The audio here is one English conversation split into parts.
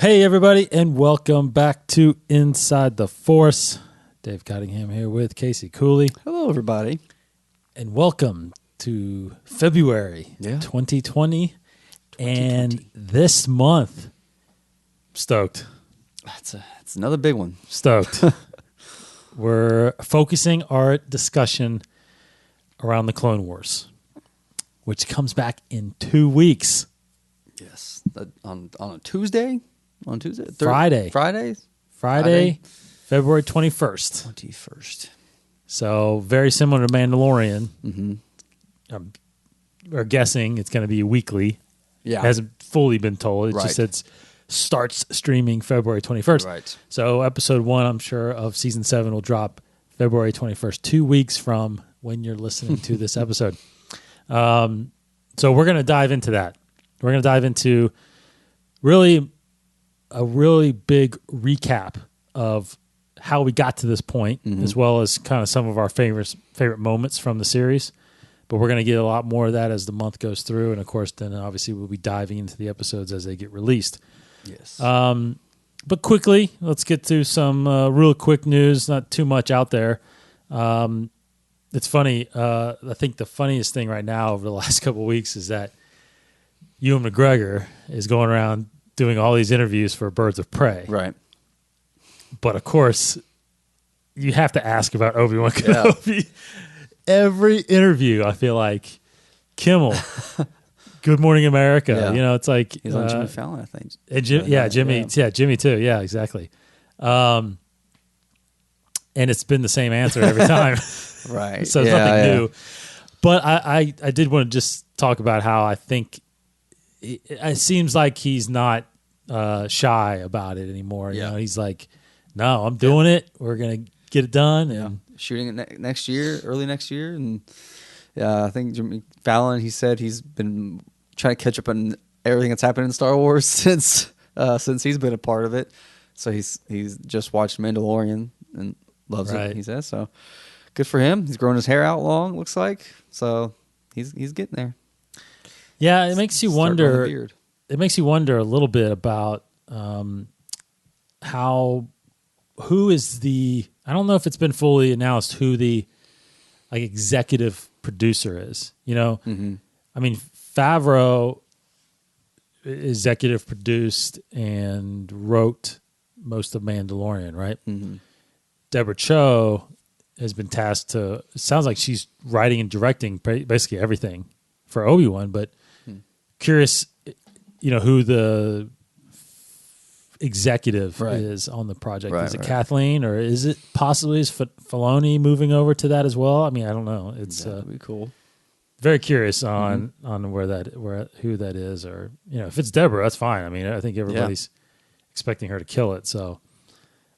Hey, everybody, and welcome back to Inside the Force. Dave Cottingham here with Casey Cooley. Hello, everybody. And welcome to February 2020. And this month, stoked. It's another big one. Stoked. We're focusing our discussion around the Clone Wars, which comes back in 2 weeks. Yes. On a Tuesday? On Tuesday? Friday. Friday, February 21st. 21st. So very similar to Mandalorian. Mm-hmm. We're guessing it's going to be weekly. Yeah. It hasn't fully been told. It Right. just said starts streaming February 21st. Right. So episode 1, I'm sure, of season 7 will drop February 21st, 2 weeks from when you're listening to this episode. So we're going to dive into that. We're going to dive into a really big recap of how we got to this point, as well as kind of some of our favorite moments from the series. But we're going to get a lot more of that as the month goes through. And, of course, then obviously we'll be diving into the episodes as they get released. Yes. But quickly, let's get to some real quick news, not too much out there. It's funny. I think the funniest thing right now over the last couple of weeks is that Ewan McGregor is going around doing all these interviews for Birds of Prey. Right. But, of course, you have to ask about Obi-Wan Kenobi. Yeah. Every interview, I feel like, Kimmel, Good Morning America. Yeah. You know, it's like... He's on Jimmy Fallon, I think. Jimmy too. Yeah, exactly. And it's been the same answer every time. Right. So it's nothing new. But I did want to just talk about how I think it seems like he's not shy about it anymore. You know, he's like, no, I'm doing it. We're going to get it done. And shooting it next year, early next year. And I think Jimmy Fallon, he said he's been trying to catch up on everything that's happened in Star Wars since he's been a part of it. So he's just watched Mandalorian and loves it, he says. So good for him. He's growing his hair out long, looks like. So he's getting there. Yeah, it makes you wonder. It makes you wonder a little bit about who is the. I don't know if it's been fully announced who the executive producer is. You know, I mean, Favreau executive produced and wrote most of Mandalorian, right? Mm-hmm. Deborah Chow has been tasked to. It sounds like she's writing and directing basically everything for Obi-Wan, but. Curious, who the executive is on the project. Is it Kathleen, or is it possibly Filoni moving over to that as well? I mean, I don't know. It's that'd be cool. Very curious on who that is, or if it's Deborah, that's fine. I mean, I think everybody's expecting her to kill it. So,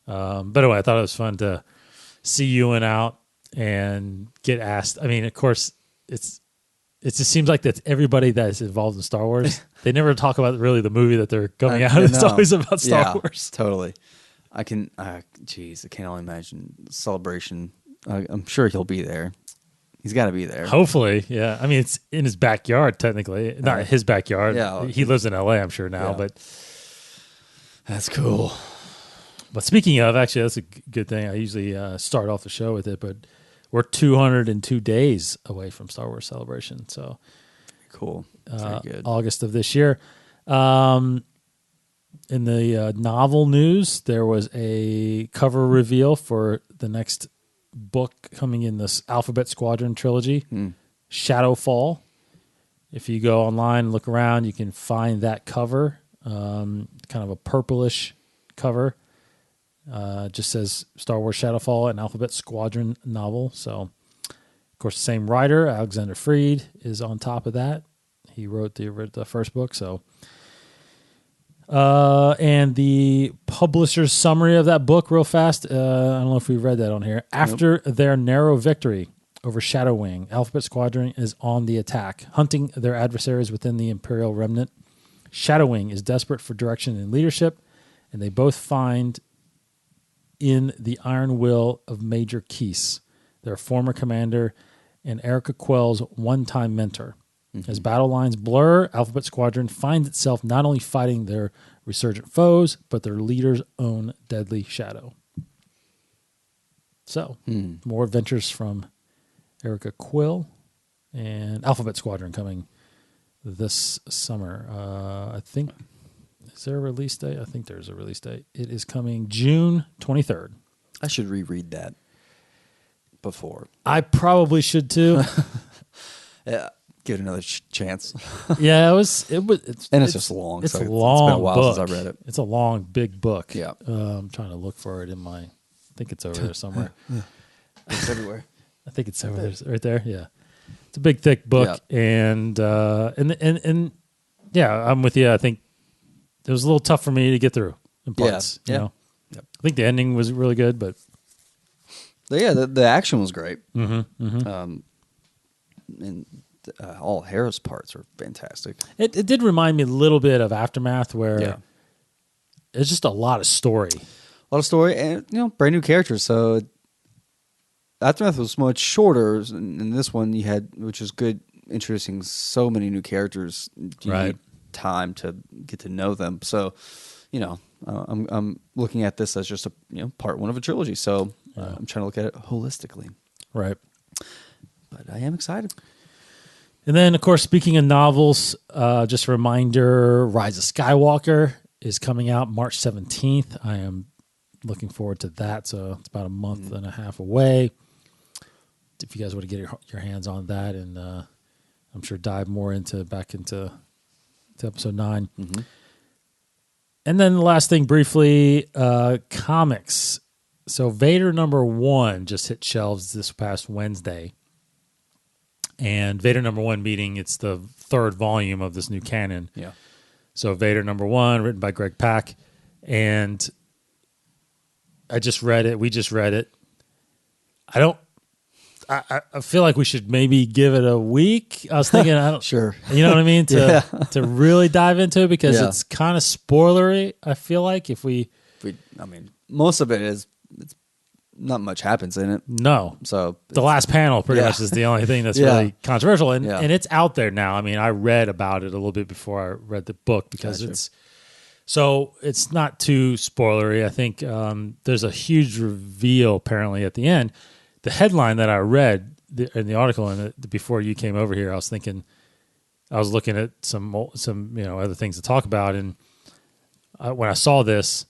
but anyway, I thought it was fun to see Ewan out and get asked. I mean, of course, it just seems like that's everybody that's involved in Star Wars. They never talk about really the movie that they're coming out. It's always about Star Wars. Totally. I can only imagine Celebration. I'm sure he'll be there. He's got to be there. Hopefully, yeah. I mean, it's in his backyard, technically. Not his backyard. Yeah. He lives in L.A., I'm sure now, but... That's cool. But speaking of, actually, that's a good thing. I usually start off the show with it, but... We're 202 days away from Star Wars Celebration, so cool. Very good. August of this year. In the novel news, there was a cover reveal for the next book coming in this Alphabet Squadron trilogy, Shadowfall. If you go online and look around, you can find that cover, kind of a purplish cover. Just says Star Wars Shadowfall, an Alphabet Squadron novel. So, of course, the same writer, Alexander Freed, is on top of that. He wrote the first book. So, and the publisher's summary of that book, real fast. I don't know if we read that on here. After their narrow victory over Shadow Wing, Alphabet Squadron is on the attack, hunting their adversaries within the Imperial remnant. Shadow Wing is desperate for direction and leadership, and they both find in the iron will of Major Keese, their former commander and Erica Quell's one-time mentor. As battle lines blur, Alphabet Squadron finds itself not only fighting their resurgent foes, but their leader's own deadly shadow. So, more adventures from Erica Quill and Alphabet Squadron coming this summer. I think, is there a release date? I think there's a release date. It is coming June 23rd. I should reread that before. I probably should too. Yeah, give it another chance. Yeah, it's just long. It's so a long It's been a while book. since I read it. It's a long, big book. Yeah. I'm trying to look for it in my. I think it's over there somewhere. It's everywhere. I think it's over there, right there. Yeah, it's a big, thick book, and yeah, I'm with you. I think it was a little tough for me to get through in parts. You know? Yep. I think the ending was really good, but the action was great. Mm-hmm. And all Hera's parts are fantastic. It did remind me a little bit of Aftermath, where it's just a lot of story. A lot of story, and brand new characters. So Aftermath was much shorter, and this one you had, which is good, introducing so many new characters. You need time to get to know them. So, I'm looking at this as just a part one of a trilogy. So I'm trying to look at it holistically. Right. But I am excited. And then, of course, speaking of novels, just a reminder: Raisa Skywalker is coming out March 17th. I am looking forward to that. So it's about a month and a half away. If you guys want to get your hands on that, and I'm sure dive more back into episode 9. Mm-hmm. And then the last thing briefly, comics. So Vader #1 just hit shelves this past Wednesday. And Vader #1 meaning it's the 3rd volume of this new canon. Yeah. So Vader #1, written by Greg Pak. And I just read it. We just read it. I feel like we should maybe give it a week. I was thinking, Sure. You know what I mean? To really dive into it, because it's kind of spoilery. I feel like most of it is, it's not much happens in it. No. So the last panel pretty much is the only thing that's really controversial. And it's out there now. I mean, I read about it a little bit before I read the book, because it's not too spoilery. I think there's a huge reveal apparently at the end. The headline that I read in the article, and before you came over here, I was looking at some other things to talk about, and when I saw this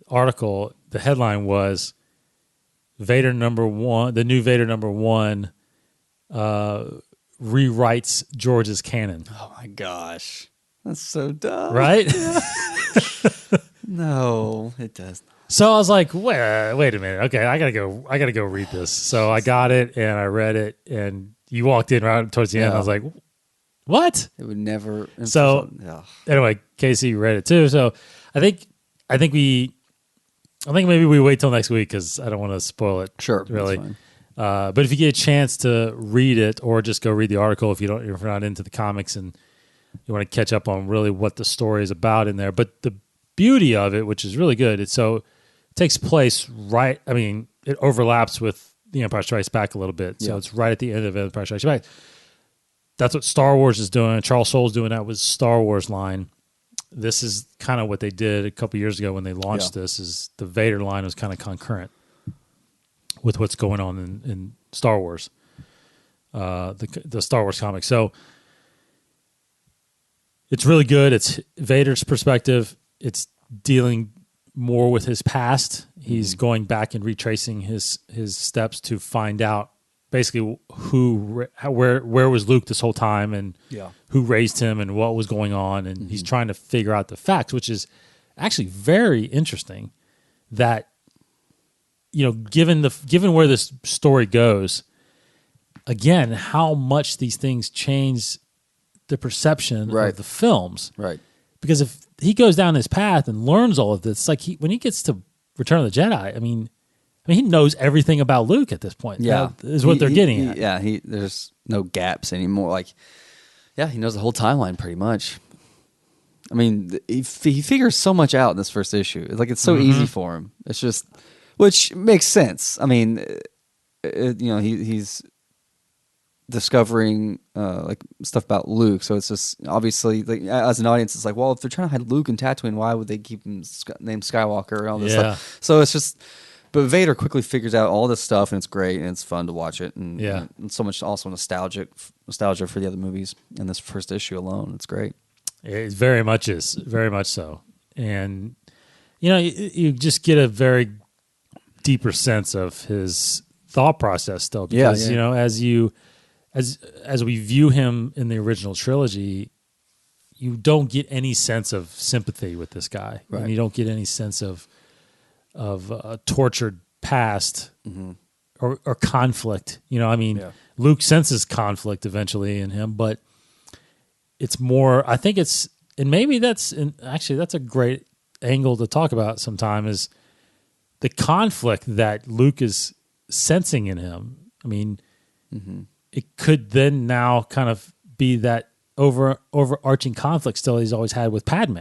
article, the headline was Vader #1, the new Vader #1 rewrites George's canon. Oh my gosh, that's so dumb, right? No, it does not. So I was like, wait a minute. Okay, I gotta go read this. So I got it and I read it, and you walked in right towards the end. I was like, what? It would never. So anyway, Casey read it too. So I think maybe we wait till next week, because I don't want to spoil it. Sure, really. But if you get a chance to read it, or just go read the article if you're not into the comics and you want to catch up on really what the story is about in there. But the beauty of it, which is really good, it takes place right. I mean, it overlaps with The Empire Strikes Back a little bit, so it's right at the end of Empire Strikes Back. That's what Star Wars is doing. Charles Soule's doing that with Star Wars line. This is kind of what they did a couple years ago when they launched this. Is the Vader line was kind of concurrent with what's going on in Star Wars, the Star Wars comics. So it's really good. It's Vader's perspective. It's dealing more with his past. He's going back and retracing his steps to find out basically where was Luke this whole time, and who raised him, and what was going on, and he's trying to figure out the facts, which is actually very interesting. That given where this story goes, again, how much these things change the perception of the films, right? Because if he goes down this path and learns all of this, like when he gets to Return of the Jedi, I mean, he knows everything about Luke at this point. Yeah, that is what they're getting at. Yeah, there's no gaps anymore. Like, he knows the whole timeline pretty much. I mean, he figures so much out in this first issue. Like, it's so easy for him. It's just, which makes sense. I mean, he's discovering like stuff about Luke. So it's just obviously like as an audience, it's like, well, if they're trying to hide Luke and Tatooine, why would they keep him named Skywalker and all this stuff? So it's just, but Vader quickly figures out all this stuff, and it's great and it's fun to watch it, and and so much also nostalgia for the other movies and this first issue alone. It's great. It very much is, very much so, and you just get a very deeper sense of his thought process still, because as we view him in the original trilogy, you don't get any sense of sympathy with this guy, and you don't get any sense of a tortured past or conflict. Luke senses conflict eventually in him, but it's more. I think it's, and maybe that's a great angle to talk about sometime, is the conflict that Luke is sensing in him. I mean, it could then now kind of be that overarching conflict still he's always had with Padme.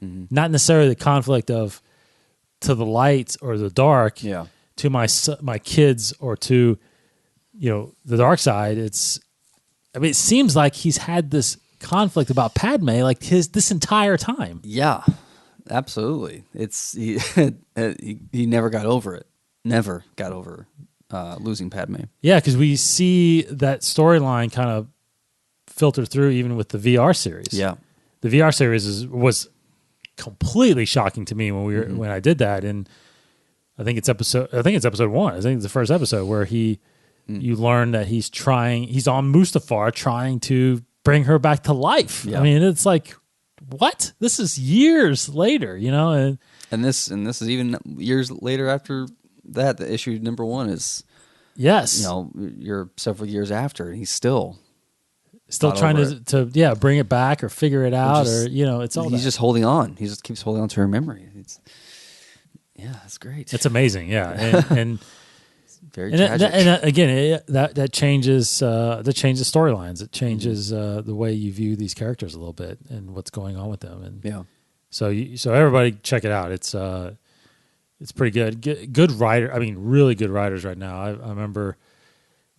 Not necessarily the conflict of to the light or the dark, to my kids, or to the dark side. It seems like he's had this conflict about Padme like this entire time. Yeah, absolutely. It's he never got over it. Never got over losing Padme. Yeah, because we see that storyline kind of filter through even with the VR series. Yeah, the VR series was completely shocking to me when I did that, and I think it's episode 1. I think it's the first episode where you learn that he's on Mustafar trying to bring her back to life. Yeah. I mean, it's like, what? This is years later, and this is even years later after that. The issue number 1 is you're several years after, and he's still trying to bring it back or figure it out, it's all he's just holding on. He just keeps holding on to her memory. It's great. It's amazing, and very tragic. And again, that changes storylines. It changes the way you view these characters a little bit and what's going on with them. And so everybody check it out. It's pretty good. Good writer. I mean, really good writers right now. I remember,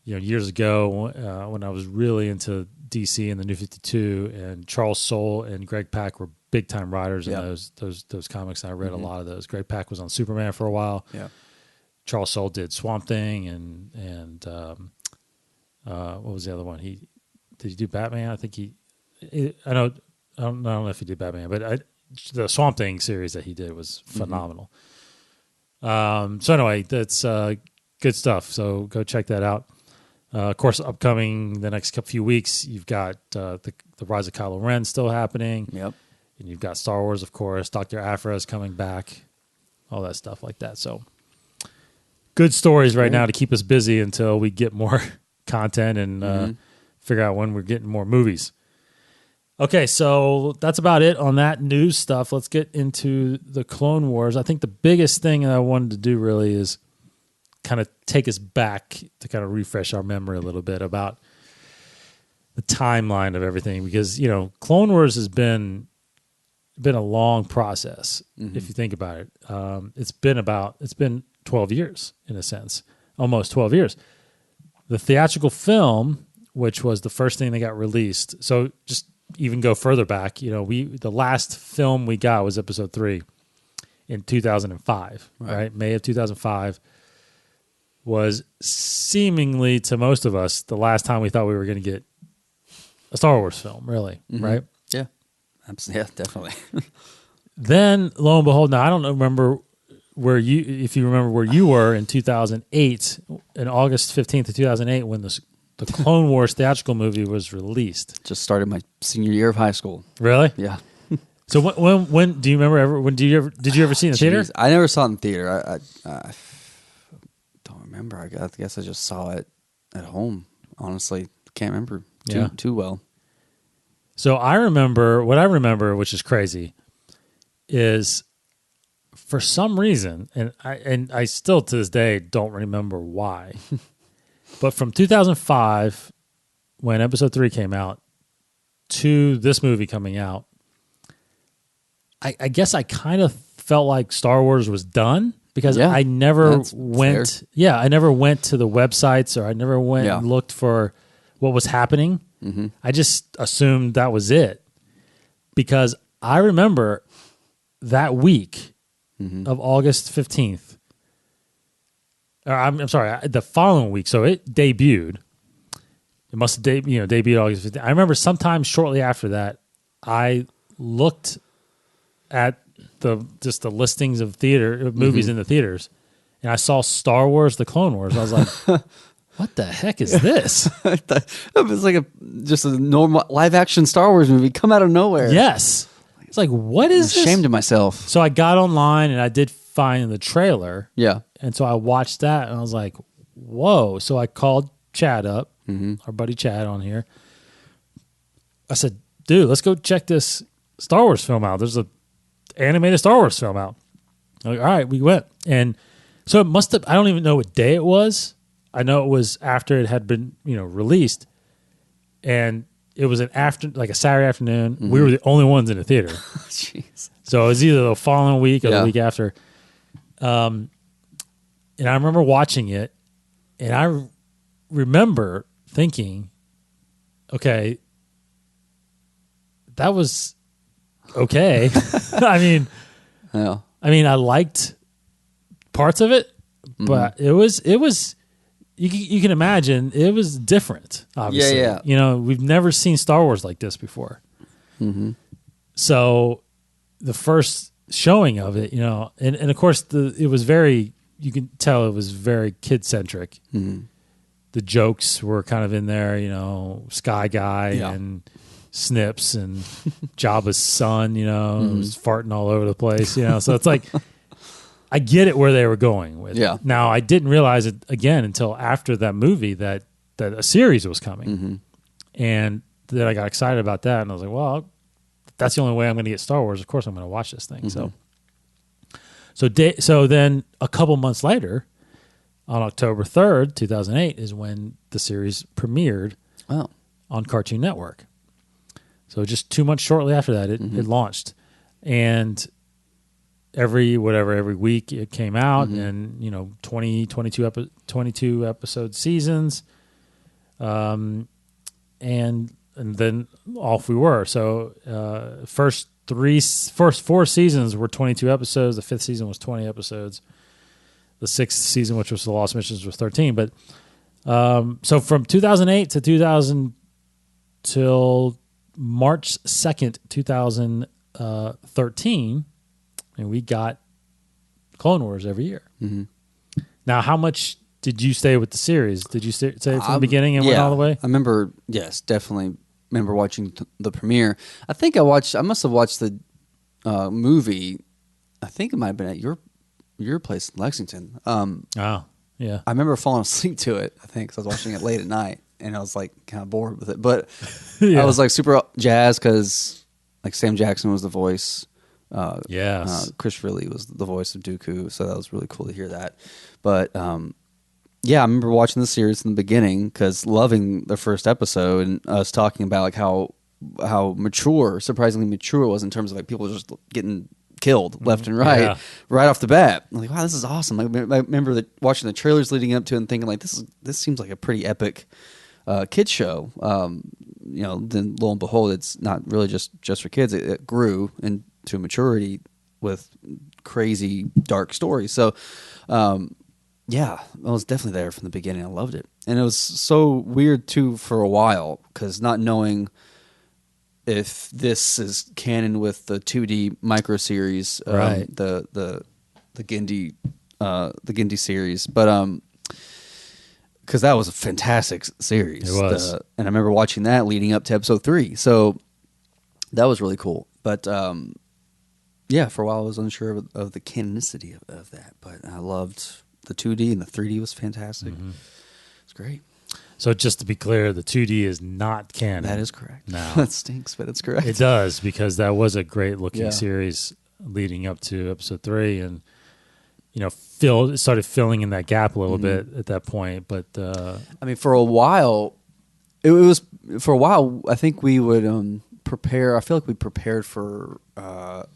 years ago when I was really into DC and the New 52, and Charles Soule and Greg Pak were big time writers in those comics. And I read a lot of those. Greg Pak was on Superman for a while. Yeah. Charles Soule did Swamp Thing and what was the other one? Did he do Batman? I think I don't know if he did Batman, but the Swamp Thing series that he did was phenomenal. So anyway, that's good stuff. So go check that out. Of course, upcoming the next few weeks, you've got the Rise of Kylo Ren still happening. Yep. And you've got Star Wars, of course. Dr. Aphra is coming back. All that stuff like that. So good stories right now to keep us busy until we get more content and figure out when we're getting more movies. Okay, so that's about it on that news stuff. Let's get into the Clone Wars. I think the biggest thing that I wanted to do really is kind of take us back to kind of refresh our memory a little bit about the timeline of everything, because Clone Wars has been a long process if you think about it. It's been 12 years in a sense, almost 12 years. The theatrical film, which was the first thing that got released, so just even go further back, the last film we got was Episode 3 in 2005, right? May of 2005. Was seemingly to most of us the last time we thought we were going to get a Star Wars film, really, right? Yeah, absolutely. Yeah, definitely. Then, lo and behold, now I don't remember if you remember where you were in 2008, in August 15th of 2008, when the Clone Wars theatrical movie was released. Just started my senior year of high school. Really? Yeah. So when do you remember did you ever see it in the theater? I never saw it in theater. I don't remember. I guess I just saw it at home. Honestly, can't remember too well. So what I remember, which is crazy, is for some reason, and I still to this day don't remember why, but from 2005, when Episode 3 came out, to this movie coming out, I guess I kind of felt like Star Wars was done. Because I never went, I never went to the websites, or I never went and looked for what was happening. Mm-hmm. I just assumed that was it, because I remember that week of August 15th. I'm sorry, the following week. So it debuted. It must have debuted August 15th. I remember sometime shortly after that, I looked at the listings of movies in the theaters, and I saw Star Wars: The Clone Wars. I was like, "What the heck is this?" It was like just a normal live action Star Wars movie come out of nowhere. Yes, it's like, what is this? Ashamed of myself. So I got online and I did find the trailer. Yeah. And so I watched that and I was like, whoa. So I called Chad up, our buddy Chad on here. I said, dude, let's go check this Star Wars film out. There's a animated Star Wars film out. I'm like, all right, we went. And so it must have, I don't even know what day it was. I know it was after it had been, released. And it was like a Saturday afternoon. We were the only ones in the theater. Jeez. So it was either the following week or the week after. And I remember watching it, and I remember thinking, okay, that was okay. I mean, I liked parts of it, but it was you can imagine it was different, obviously. Yeah. We've never seen Star Wars like this before. So the first showing of it, and of course it was very, you can tell it was very kid-centric. The jokes were kind of in there, Sky Guy and Snips and Jabba's son, was farting all over the place, so it's like, I get it where they were going with it. Now, I didn't realize it again until after that movie that a series was coming. And then I got excited about that, and I was like, well, that's the only way I'm going to get Star Wars. Of course I'm going to watch this thing. So then a couple months later, on October 3rd, 2008, is when the series premiered on Cartoon Network. So just 2 months shortly after that, it launched. And every week it came out, and 22 episode seasons. And then off we were. So first 4 seasons were 22 episodes. The 5th season was 20 episodes. The 6th season, which was the Lost Missions, was 13. But so from 2008 to 2000 till March 2nd, 2013, and we got Clone Wars every year. Now, how much did you stay with the series? Did you stay from the beginning and went all the way? I remember, yes, definitely remember watching the premiere. I think I must have watched the movie. I think it might have been at your place in Lexington. Yeah. I remember falling asleep to it, I think, because I was watching it late at night, and I was like kind of bored with it. But I was like super jazzed because like Sam Jackson was the voice. Chris Ridley was the voice of Dooku, so that was really cool to hear that. But I remember watching the series in the beginning because loving the first episode and us talking about like how surprisingly mature it was in terms of like people just getting killed left and right off the bat. I'm like, wow, this is awesome. I remember watching the trailers leading up to it and thinking like, this seems like a pretty epic kids show. Then lo and behold, it's not really just for kids. It grew into maturity with crazy dark stories. So, I was definitely there from the beginning. I loved it. And it was so weird too for a while because not knowing if this is canon with the 2D micro series, the Gindi series, but because that was a fantastic series. It was, and I remember watching that leading up to episode 3. So that was really cool. But for a while I was unsure of the canonicity of that, but I loved the 2D, and the 3D was fantastic. It's great. So just to be clear, the 2D is not canon. That is correct. No. That stinks, but it's correct. It does, because that was a great looking series leading up to episode 3, and it started filling in that gap a little bit at that point. But I mean, for a while, I think we would prepare. I feel like we prepared for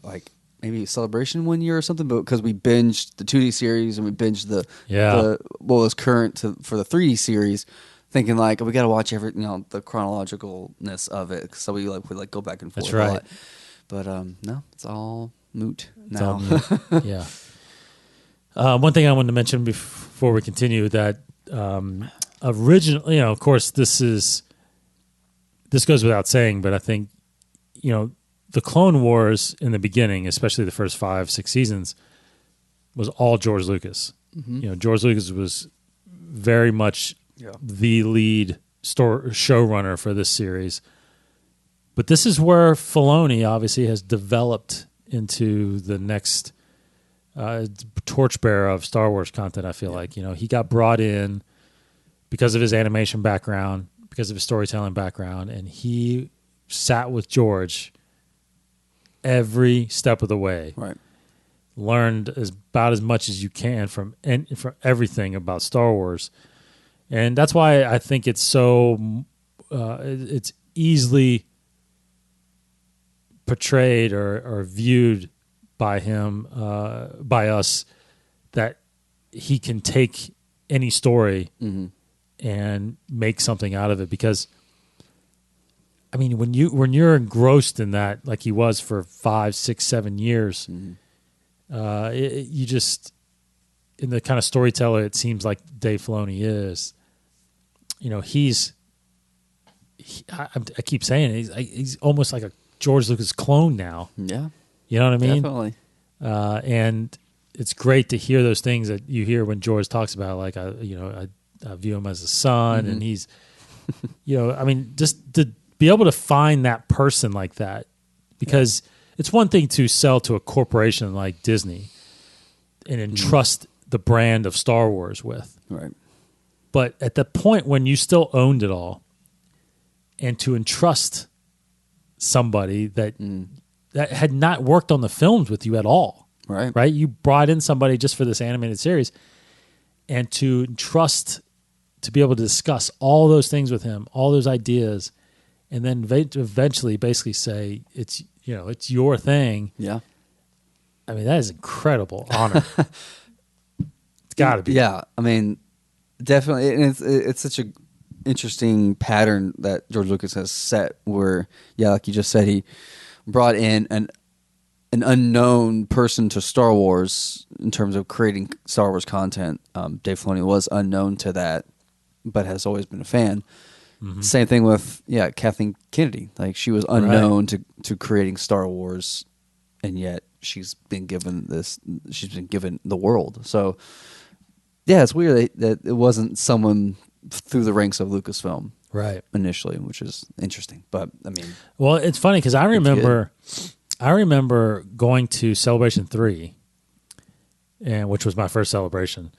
like maybe a celebration one year or something, but because we binged the 2D series and we binged the what was current for the 3D series. thinking like we got to watch every the chronologicalness of it. So we go back and forth. That's right. A lot. But no, it's all moot It's now. all moot. Yeah. One thing I wanted to mention before we continue that originally, of course, this goes without saying, but I think the Clone Wars in the beginning, especially the first 5-6 seasons, was all George Lucas. Mm-hmm. George Lucas was very much the lead showrunner for this series. But this is where Filoni obviously has developed into the next torchbearer of Star Wars content, I feel like. He got brought in because of his animation background, because of his storytelling background, and he sat with George every step of the way. Right. Learned about as much as you can from everything about Star Wars. And that's why I think it's so it's easily portrayed or viewed by him, by us, that he can take any story and make something out of it. Because I mean, when you're engrossed in that, like he was for 5, 6, 7 years, you just, in the kind of storyteller it seems like Dave Filoni is, I keep saying it, he's almost like a George Lucas clone now. Yeah. You know what I mean? Definitely. And it's great to hear those things that you hear when George talks about, like, I view him as a son, and he's, I mean, just to be able to find that person like that, because it's one thing to sell to a corporation like Disney and entrust the brand of Star Wars with. Right. But at the point when you still owned it all, and to entrust somebody that had not worked on the films with you at all, right? You brought in somebody just for this animated series, and to entrust, to be able to discuss all those things with him, all those ideas, and then eventually basically say it's your thing. Yeah. I mean, that is incredible honor. It's got to be. Yeah, I mean, definitely, and it's such a interesting pattern that George Lucas has set, where, like you just said, he brought in an unknown person to Star Wars in terms of creating Star Wars content. Dave Filoni was unknown to that, but has always been a fan. Mm-hmm. Same thing with Kathleen Kennedy. Like, she was unknown to creating Star Wars, and yet she's been given the world. So yeah, it's weird that it wasn't someone through the ranks of Lucasfilm initially, which is interesting. But I mean, well, it's funny because I remember going to Celebration 3, which was my first celebration,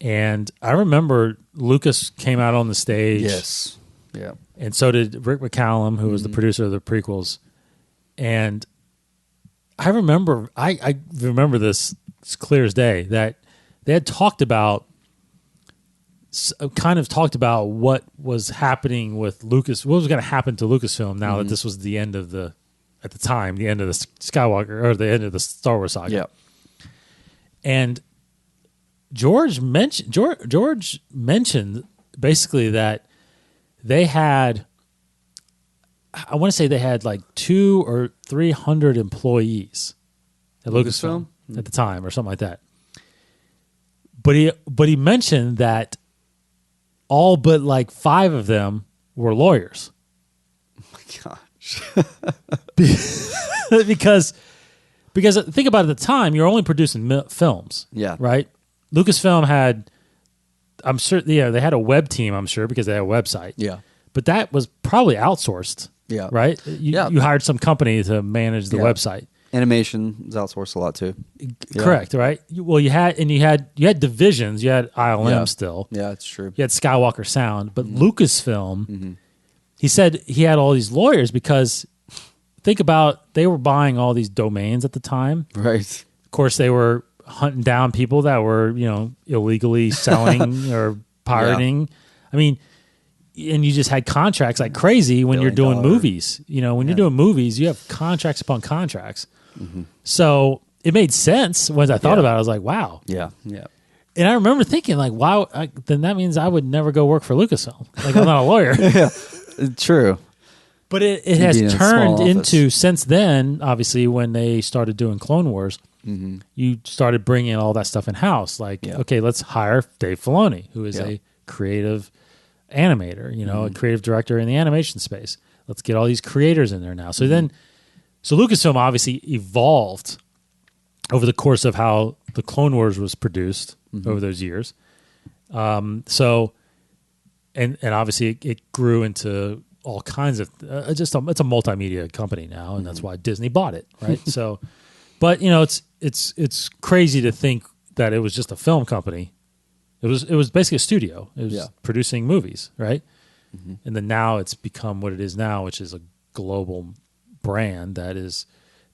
and I remember Lucas came out on the stage. Yes. Yeah. And so did Rick McCallum, who was the producer of the prequels. And I remember this as clear as day, that they had talked about what was happening with Lucas, what was going to happen to Lucasfilm now that this was the end of the Skywalker, or the end of the Star Wars saga. Yeah. And George mentioned basically that they had, I want to say they had like 200 or 300 employees at Lucasfilm at the time, or something like that. But he mentioned that all but like 5 of them were lawyers. Oh my gosh. because think about it, at the time, you're only producing films. Yeah. Right? Lucasfilm had, I'm sure, they had a web team, I'm sure, because they had a website. Yeah. But that was probably outsourced. Yeah. Right? You hired some company to manage the website. Animation is outsourced a lot too. Correct, right? Well, you had divisions. You had ILM still. Yeah, it's true. You had Skywalker Sound, but Lucasfilm, he said he had all these lawyers because think about, they were buying all these domains at the time. Right. Of course, they were hunting down people that were, illegally selling or pirating. I mean, and you just had contracts like crazy when you're doing movies. When you're doing movies, you have contracts upon contracts. Mm-hmm. So it made sense when I thought about it. I was like, wow. Yeah. Yeah. And I remember thinking, like, wow, then that means I would never go work for Lucasfilm. Like, I'm not a lawyer. Yeah, true. But it has turned into, since then, obviously, when they started doing Clone Wars, you started bringing all that stuff in-house. Like, okay, let's hire Dave Filoni, who is a creative animator, a creative director in the animation space. Let's get all these creators in there now. So so Lucasfilm obviously evolved over the course of how the Clone Wars was produced over those years. And obviously it grew into all kinds of it's a multimedia company now, and that's why Disney bought it, right? So, but it's crazy to think that it was just a film company. It was basically a studio. It was producing movies, right? And then now it's become what it is now, which is a global brand that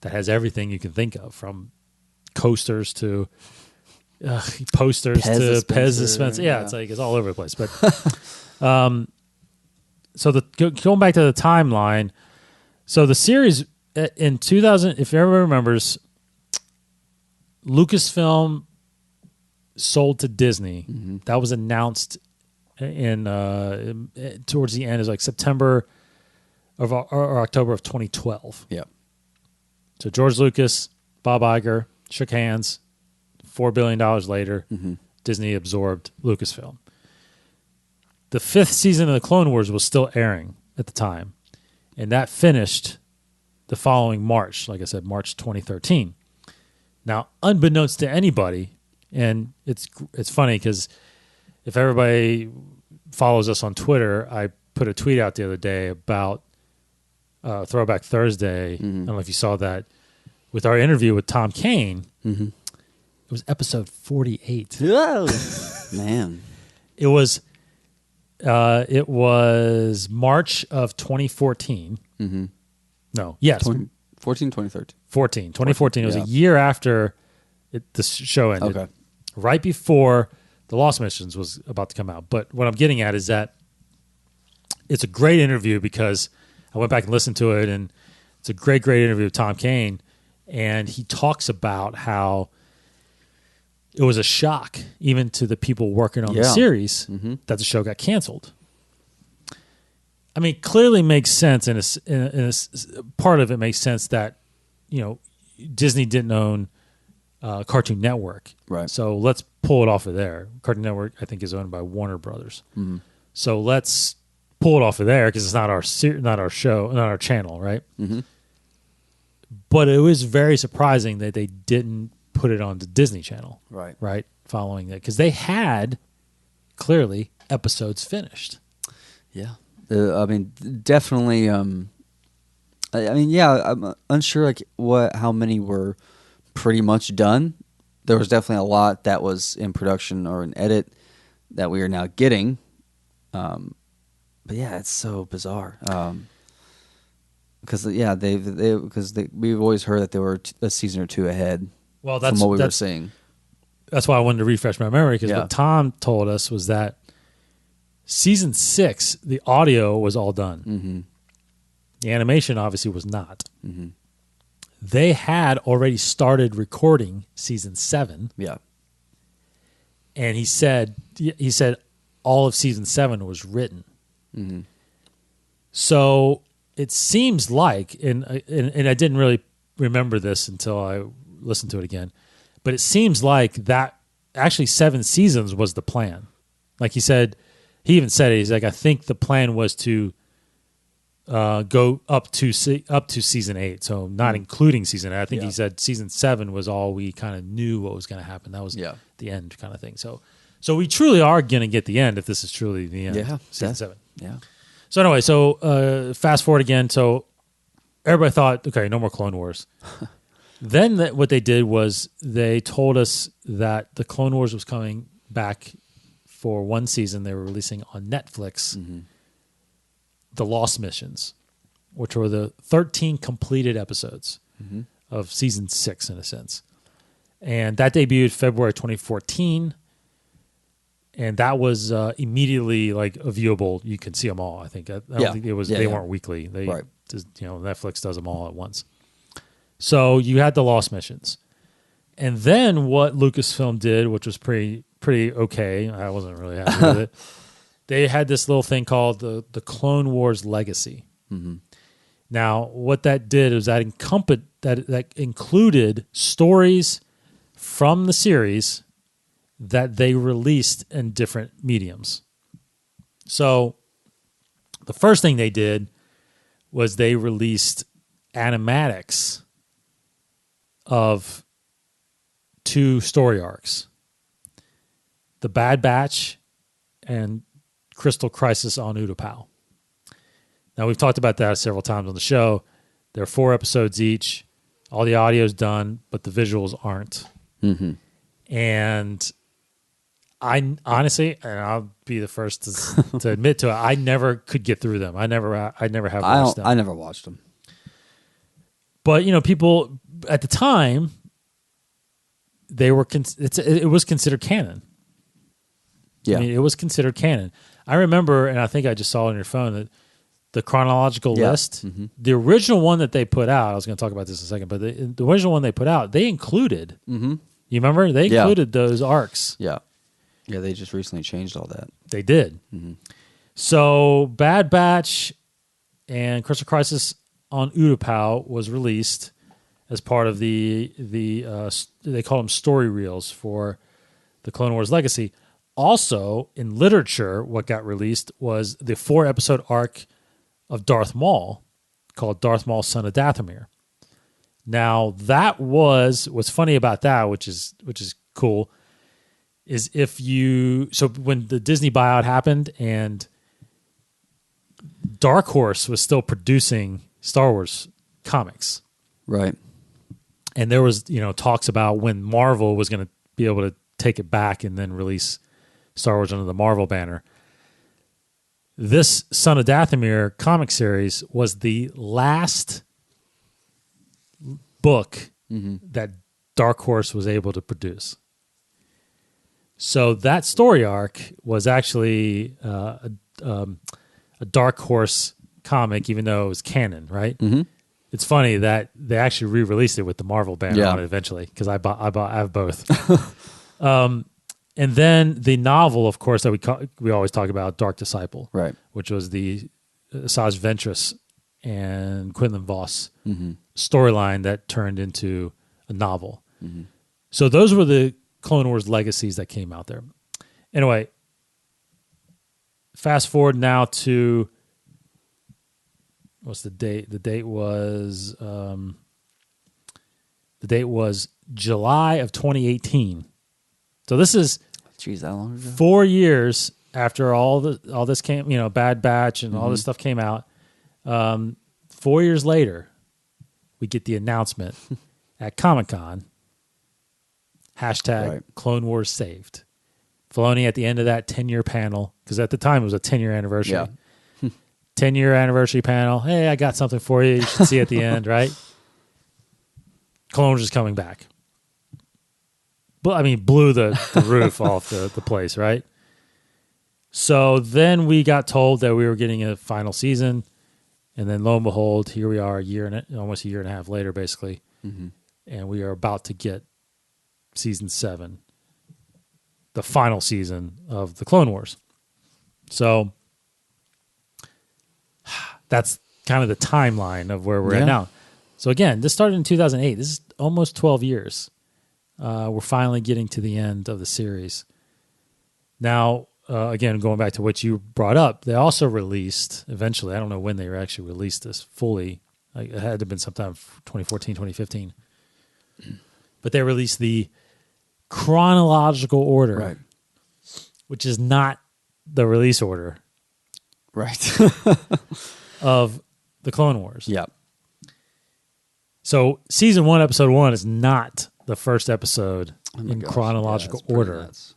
has everything you can think of, from coasters to posters to Pez dispenser. Yeah, it's like it's all over the place. But so going back to the timeline, so the series in 2000, if everyone remembers, Lucasfilm sold to Disney. That was announced in towards the end, is like September or October of 2012. Yeah. So George Lucas, Bob Iger shook hands. $4 billion later, Disney absorbed Lucasfilm. The 5th season of the Clone Wars was still airing at the time, and that finished the following March, like I said, March 2013. Now, unbeknownst to anybody, and it's funny because if everybody follows us on Twitter, I put a tweet out the other day about Throwback Thursday. I don't know if you saw that, with our interview with Tom Kane. It was episode 48. Whoa, man! It was March of 2014. No, yes, 2013. 2014. It was a year after the show ended. Okay. Right before The Lost Missions was about to come out. But what I'm getting at is that it's a great interview, because I went back and listened to it, and it's a great interview with Tom Kane, and he talks about how it was a shock even to the people working on the series that the show got canceled. I mean, clearly makes sense, part of it makes sense that Disney didn't own Cartoon Network, right? So let's pull it off of there. Cartoon Network, I think, is owned by Warner Brothers. So let's pull it off of there, because it's not our show, not our channel, right? But it was very surprising that they didn't put it on the Disney Channel, right? Following that, because they had clearly episodes finished. Yeah, I mean, definitely. I'm unsure how many were pretty much done. There was definitely a lot that was in production or in edit that we are now getting. But yeah, it's so bizarre. Because we've always heard that they were a season or two ahead. Well, that's from what we were seeing. That's why I wanted to refresh my memory, because what Tom told us was that season 6, the audio was all done. The animation obviously was not. They had already started recording season 7. Yeah, and he said all of season 7 was written. So it seems like, and I didn't really remember this until I listened to it again, but it seems like that actually 7 seasons was the plan. Like he even said it. He's like, I think the plan was to go up to season 8, so not including season 8. I think he said season 7 was all we kind of knew what was going to happen. That was the end kind of thing. So we truly are going to get the end, if this is truly the end. Yeah, season 7. Yeah. So anyway, fast forward again. So everybody thought, okay, no more Clone Wars. Then what they did was they told us that the Clone Wars was coming back for one season. They were releasing on Netflix The Lost Missions, which were the 13 completed episodes of season 6, in a sense. And that debuted February 2014. And that was immediately viewable. You can see them all. I think. I don't think it was. They weren't weekly. Netflix does them all at once. So you had the Lost Missions, and then what Lucasfilm did, which was pretty pretty okay. I wasn't really happy with it. They had this little thing called the Clone Wars Legacy. Mm-hmm. Now, what that did is that included stories from the series that they released in different mediums. So the first thing they did was they released animatics of 2 story arcs, The Bad Batch and Crystal Crisis on Utapau. Now, we've talked about that several times on the show. There are 4 episodes each. All the audio's done, but the visuals aren't. Mm-hmm. And I honestly, and I'll be the first to admit to it, I never could get through them. I never have watched them. I never watched them. But people at the time, they were it was considered canon. Yeah, I mean, it was considered canon. I remember, and I think I just saw on your phone that the chronological list, the original one that they put out. I was going to talk about this in a second, but the original one they put out, they included. Mm-hmm. You remember? They included those arcs. Yeah. Yeah, they just recently changed all that. They did. Mm-hmm. So Bad Batch and Crystal Crisis on Utapau was released as part of the they call them story reels for the Clone Wars Legacy. Also, in literature, what got released was the 4-episode arc of Darth Maul called Darth Maul, Son of Dathomir. Now, that was what's funny about that, which is cool, is when the Disney buyout happened and Dark Horse was still producing Star Wars comics. Right. And there was, talks about when Marvel was going to be able to take it back and then release Star Wars under the Marvel banner. This Son of Dathomir comic series was the last book that Dark Horse was able to produce. So that story arc was actually a Dark Horse comic, even though it was canon, right? Mm-hmm. It's funny that they actually re-released it with the Marvel banner on it eventually, because I have both. And then the novel, of course, that we always talk about, Dark Disciple, right? Which was the Asajj Ventress and Quinlan Vos storyline that turned into a novel. Mm-hmm. So those were the Clone Wars legacies that came out there. Anyway, fast forward now to what's the date? The date was July of 2018. So this is that long ago? 4 years after all this came, Bad Batch and all this stuff came out. 4 years later, we get the announcement at Comic-Con, hashtag Clone Wars saved. Filoni at the end of that 10-year panel, because at the time it was a 10-year anniversary. Yeah. 10-year anniversary panel. Hey, I got something for you. You should see at the end, right? Clone Wars is coming back. But blew the roof off the place, right? So then we got told that we were getting a final season, and then lo and behold, here we are almost a year and a half later, basically, and we are about to get season 7, the final season of the Clone Wars. So that's kind of the timeline of where we're at now. So again, this started in 2008. This is almost 12 years. We're finally getting to the end of the series. Now, again, going back to what you brought up, they also released, eventually, I don't know when they actually released this fully. It had to have been sometime 2014, 2015. But they released the chronological order, right, which is not the release order, right, of the Clone Wars. Yeah. So season 1, episode 1 is not the first episode in chronological order. Nuts.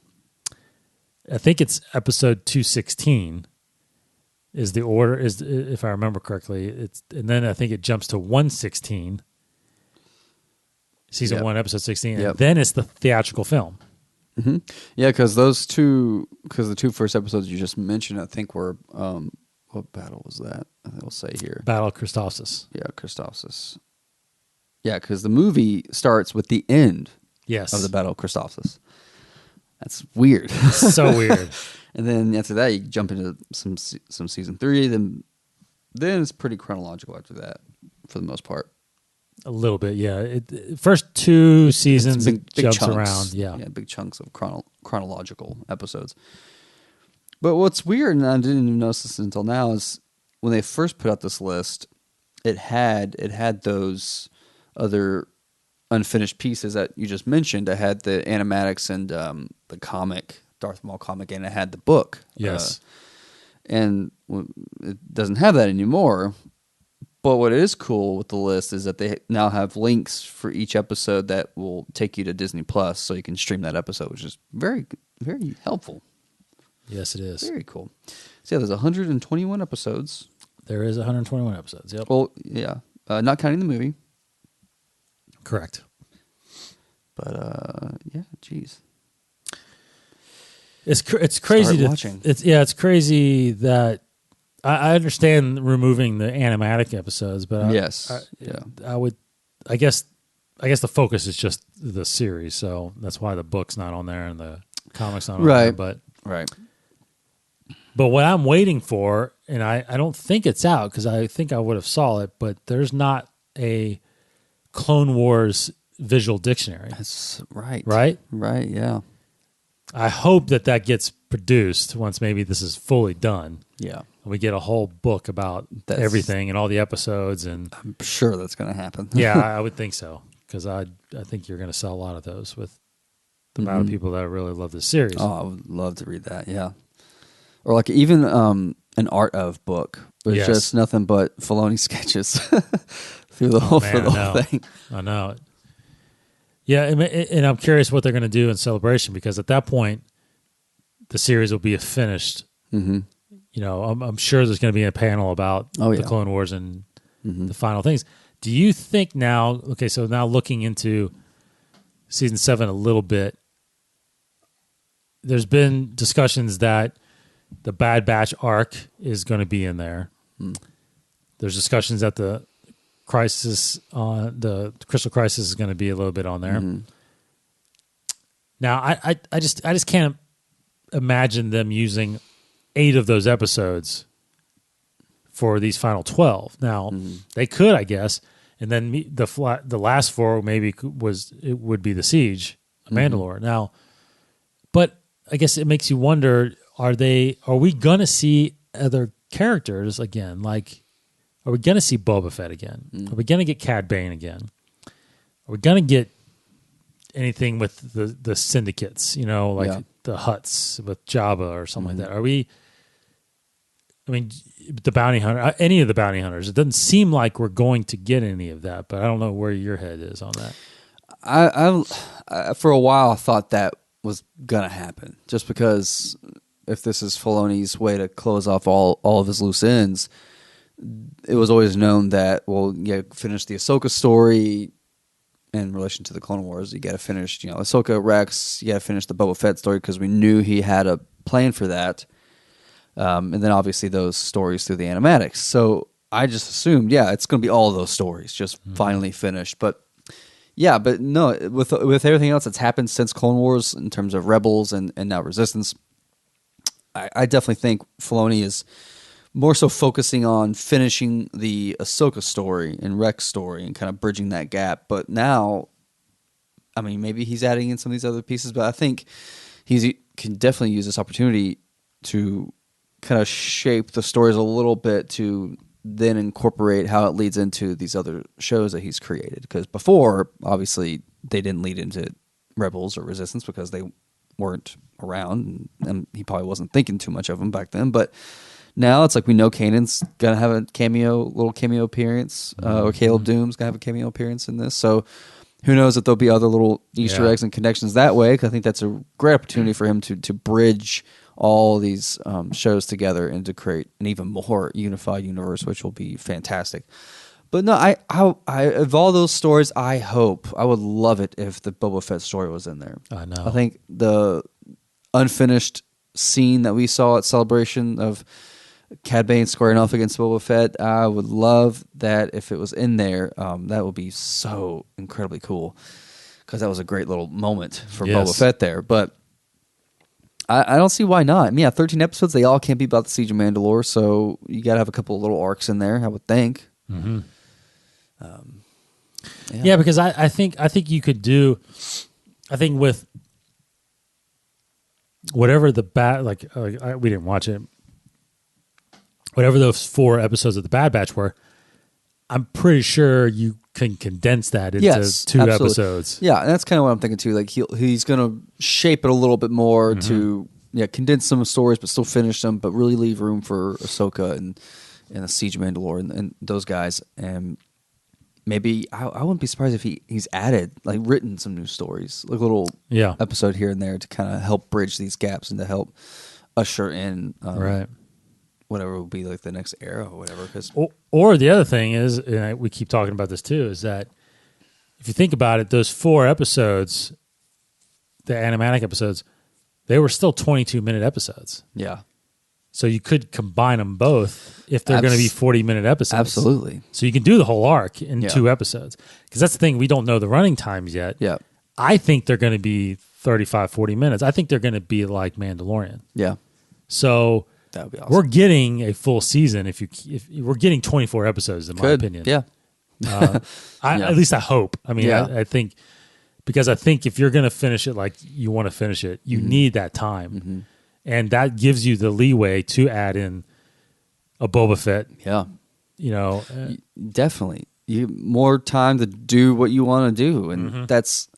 I think it's episode 216 is the order, if I remember correctly. And then I think it jumps to 116, season 1, episode 16, and then it's the theatrical film. Mm-hmm. Yeah, because the 2 first episodes you just mentioned, I think were what battle was that? I think we'll say here, Battle of Christophsis. Yeah, Christophsis. Yeah, because the movie starts with the end of the Battle of Christophsis. That's weird. So weird. And then after that, you jump into some season 3. Then it's pretty chronological after that, for the most part. A little bit, yeah. First 2 seasons, big it jumps chunks. around. Yeah, big chunks of chronological episodes. But what's weird, and I didn't even notice this until now, is when they first put out this list, it had those other unfinished pieces that you just mentioned. It had the animatics and the comic, Darth Maul comic, and it had the book. Yes. And it doesn't have that anymore. But what is cool with the list is that they now have links for each episode that will take you to Disney Plus, so you can stream that episode, which is very, very helpful. Yes, it is. Very cool. So yeah, there's 121 episodes. There is 121 episodes. Yep. Well, yeah, not counting the movie. Correct. But yeah, geez. It's crazy Start watching. It's crazy that I understand removing the animatic episodes, but Yes. I guess the focus is just the series, so that's why the book's not on there and the comics not on there. But what I'm waiting for, and I don't think it's out because I think I would have saw it, but there's not a Clone Wars visual dictionary. That's right. Right? Right, yeah. I hope that gets produced once maybe this is fully done. Yeah. And we get a whole book about everything and all the episodes. And I'm sure that's going to happen. Yeah, I would think so. Because I think you're going to sell a lot of those with the amount of people that really love this series. Oh, I would love to read that, yeah. Or like even an art of book. But it's just nothing but Filoni sketches through the whole thing. I know. Yeah, and I'm curious what they're going to do in Celebration, because at that point, the series will be finished. Mm-hmm. You know, I'm sure there's going to be a panel about the Clone Wars and the final things. Do you think now, okay, so now looking into Season 7 a little bit, there's been discussions that the Bad Batch arc is going to be in there. There's discussions that the Crystal Crisis is going to be a little bit on there. Now, I just can't imagine them using 8 of those episodes for these final 12. Now, they could, I guess, and then the last 4 maybe would be the Siege of Mandalore. Now, but I guess it makes you wonder: are we gonna see other characters again? Like, are we gonna see Boba Fett again? Are we gonna get Cad Bane again? Are we gonna get anything with the syndicates? You know, like the Hutts with Jabba or something like that. Are we? I mean, the bounty hunter, any of the bounty hunters. It doesn't seem like we're going to get any of that, but I don't know where your head is on that. I for a while I thought that was gonna happen, just because if this is Filoni's way to close off all of his loose ends, it was always known that, well, you finish the Ahsoka story in relation to the Clone Wars. You got to finish, Ahsoka, Rex. You got to finish the Boba Fett story because we knew he had a plan for that. And then obviously those stories through the animatics. So I just assumed, it's going to be all of those stories just finally finished. But no, with everything else that's happened since Clone Wars in terms of Rebels and now Resistance, I definitely think Filoni is more so focusing on finishing the Ahsoka story and Rex story and kind of bridging that gap. But now, I mean, maybe he's adding in some of these other pieces, but I think he can definitely use this opportunity to kind of shape the stories a little bit to then incorporate how it leads into these other shows that he's created. Because before, obviously, they didn't lead into Rebels or Resistance because they weren't around, and he probably wasn't thinking too much of them back then. But now it's like we know Kanan's gonna have a little cameo appearance, or Caleb Doom's gonna have a cameo appearance in this. So who knows if there'll be other little Easter eggs and connections that way? Because I think that's a great opportunity for him to bridge all these shows together and to create an even more unified universe, which will be fantastic. But no, I of all those stories, I would love it if the Boba Fett story was in there. I know. I think the unfinished scene that we saw at Celebration of Cad Bane squaring off against Boba Fett, I would love that if it was in there. That would be so incredibly cool, because that was a great little moment for Boba Fett there. But I don't see why not. I mean, yeah, 13 episodes. They all can't be about the Siege of Mandalore, so you got to have a couple of little arcs in there, I would think. Mm-hmm. Yeah, because I think you could do. I think with whatever the bad we didn't watch it. Whatever those 4 episodes of the Bad Batch were, I'm pretty sure you can condense that into 2 absolutely. episodes. Yeah, and that's kind of what I'm thinking too. Like he's going to shape it a little bit more to condense some stories, but still finish them, but really leave room for Ahsoka and the Siege of Mandalore and those guys. And maybe I wouldn't be surprised if he's added, like written some new stories, like a little episode here and there to kind of help bridge these gaps and to help usher in right. whatever will be like the next era or whatever. Or the other thing is, and we keep talking about this too, is that if you think about it, those 4 episodes, the animatic episodes, they were still 22-minute episodes. Yeah. So you could combine them both if they're going to be 40-minute episodes. Absolutely. So you can do the whole arc in 2 episodes. Because that's the thing, we don't know the running times yet. Yeah. I think they're going to be 35, 40 minutes. I think they're going to be like Mandalorian. Yeah. So that would be awesome. We're getting a full season if we're getting 24 episodes in my opinion. Yeah. At least I hope. I mean, I think because I think if you're going to finish it like you want to finish it, you need that time. Mm-hmm. And that gives you the leeway to add in a Boba Fett. Yeah. Definitely. You more time to do what you want to do. And that's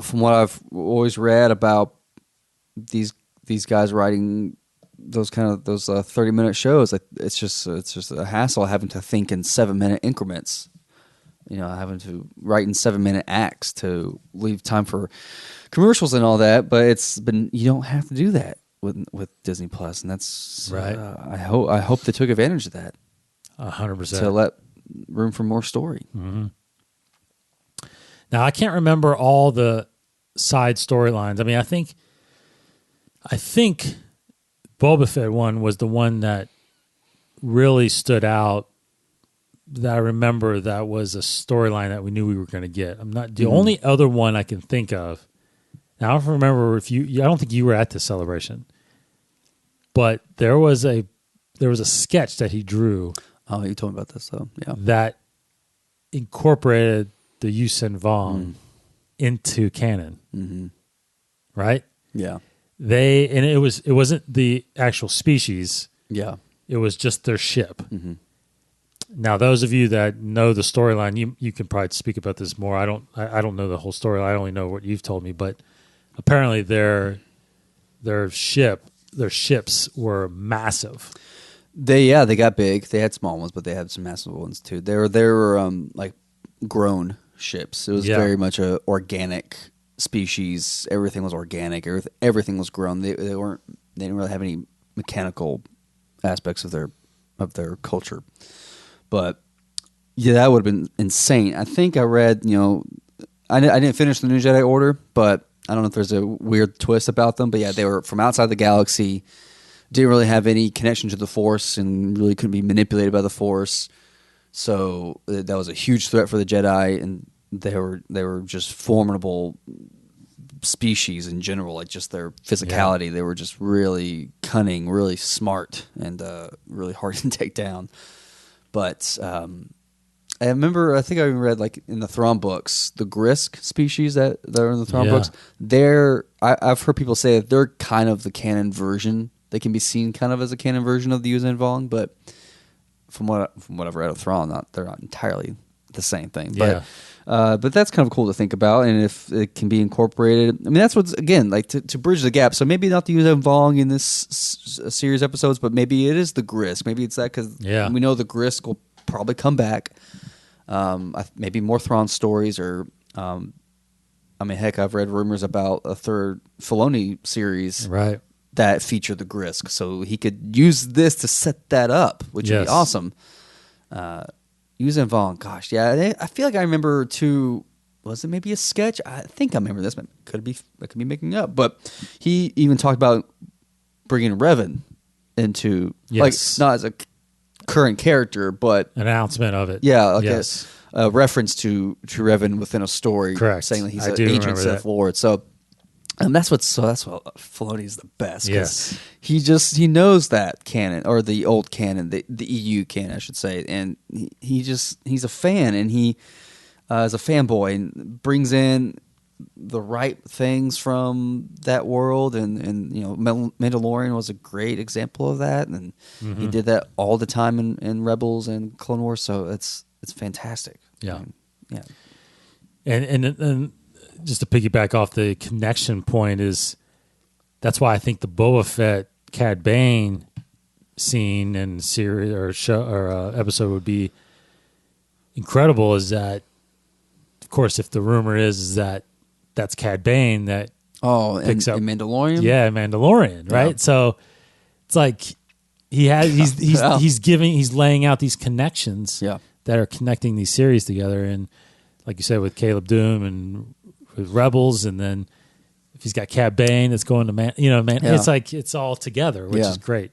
from what I've always read about these guys writing those 30-minute shows. It's just a hassle having to think in 7-minute increments. Having to write in 7-minute acts to leave time for commercials and all that. But you don't have to do that with Disney Plus, and that's right. I hope they took advantage of that. 100% to let room for more story. Mm-hmm. Now I can't remember all the side storylines. I mean, I think Boba Fett one was the one that really stood out. That I remember that was a storyline that we knew we were going to get. I'm not the only other one I can think of. Now I don't remember I don't think you were at this celebration, but there was a sketch that he drew. Oh, you told me about this, though. Yeah, that incorporated the Yuuzhan Vong into canon, right? Yeah, it wasn't the actual species. Yeah, it was just their ship. Mm-hmm. Now, those of you that know the storyline, you can probably speak about this more. I don't know the whole story. I only know what you've told me, but apparently their ships were massive. They got big. They had small ones, but they had some massive ones too. They were like grown ships. It was very much a organic species. Everything was organic. Everything was grown. They didn't really have any mechanical aspects of their culture. But yeah, that would have been insane. I think I read, I didn't finish the New Jedi Order, but I don't know if there's a weird twist about them. But yeah, they were from outside the galaxy, didn't really have any connection to the Force, and really couldn't be manipulated by the Force. So that was a huge threat for the Jedi, and they were just formidable species in general, like just their physicality. Yeah. They were just really cunning, really smart, and really hard to take down. But I remember, I think I even read like in the Thrawn books, the Grisk species that are in the Thrawn books. I've heard people say that they're kind of the canon version. They can be seen kind of as a canon version of the Yuuzhan Vong, but from what I've read of Thrawn, they're not entirely the same thing. Yeah. But that's kind of cool to think about, and if it can be incorporated, I mean, that's what's again like to bridge the gap. So maybe not the Yuuzhan Vong in this series episodes, but maybe it is the Grisk. Maybe it's that because we know the Grisk will probably come back. Maybe more Thrawn stories, or I mean, heck, I've read rumors about a third Filoni series, right, that feature the Grisk, so he could use this to set that up, which would be awesome. Yuuzhan Vong, gosh, yeah, I feel like I remember too. Was it maybe a sketch? I think I remember this, but I could be making up. But he even talked about bringing Revan into like not as a current character, but an announcement of it. Yeah, like a reference to Revan within a story, correct, saying that he's an agent of Lord. So And that's what Filoni's the best. Yes. He knows that canon, or the old canon, the EU canon, I should say, and he's a fan, and he is a fanboy and brings in the right things from that world, and Mandalorian was a great example of that, and he did that all the time in Rebels and Clone Wars, so it's fantastic. Yeah. Yeah. And just to piggyback off the connection point is that's why I think the Boba Fett Cad Bane scene and series or show or episode would be incredible. Is that, of course, if the rumor is that that's Cad Bane that picks up in Mandalorian, Mandalorian, right? Yeah. So it's like he's laying out these connections that are connecting these series together, and like you said with Caleb Doom and with Rebels, and then if he's got Cad Bane that's going to it's like it's all together, which is great.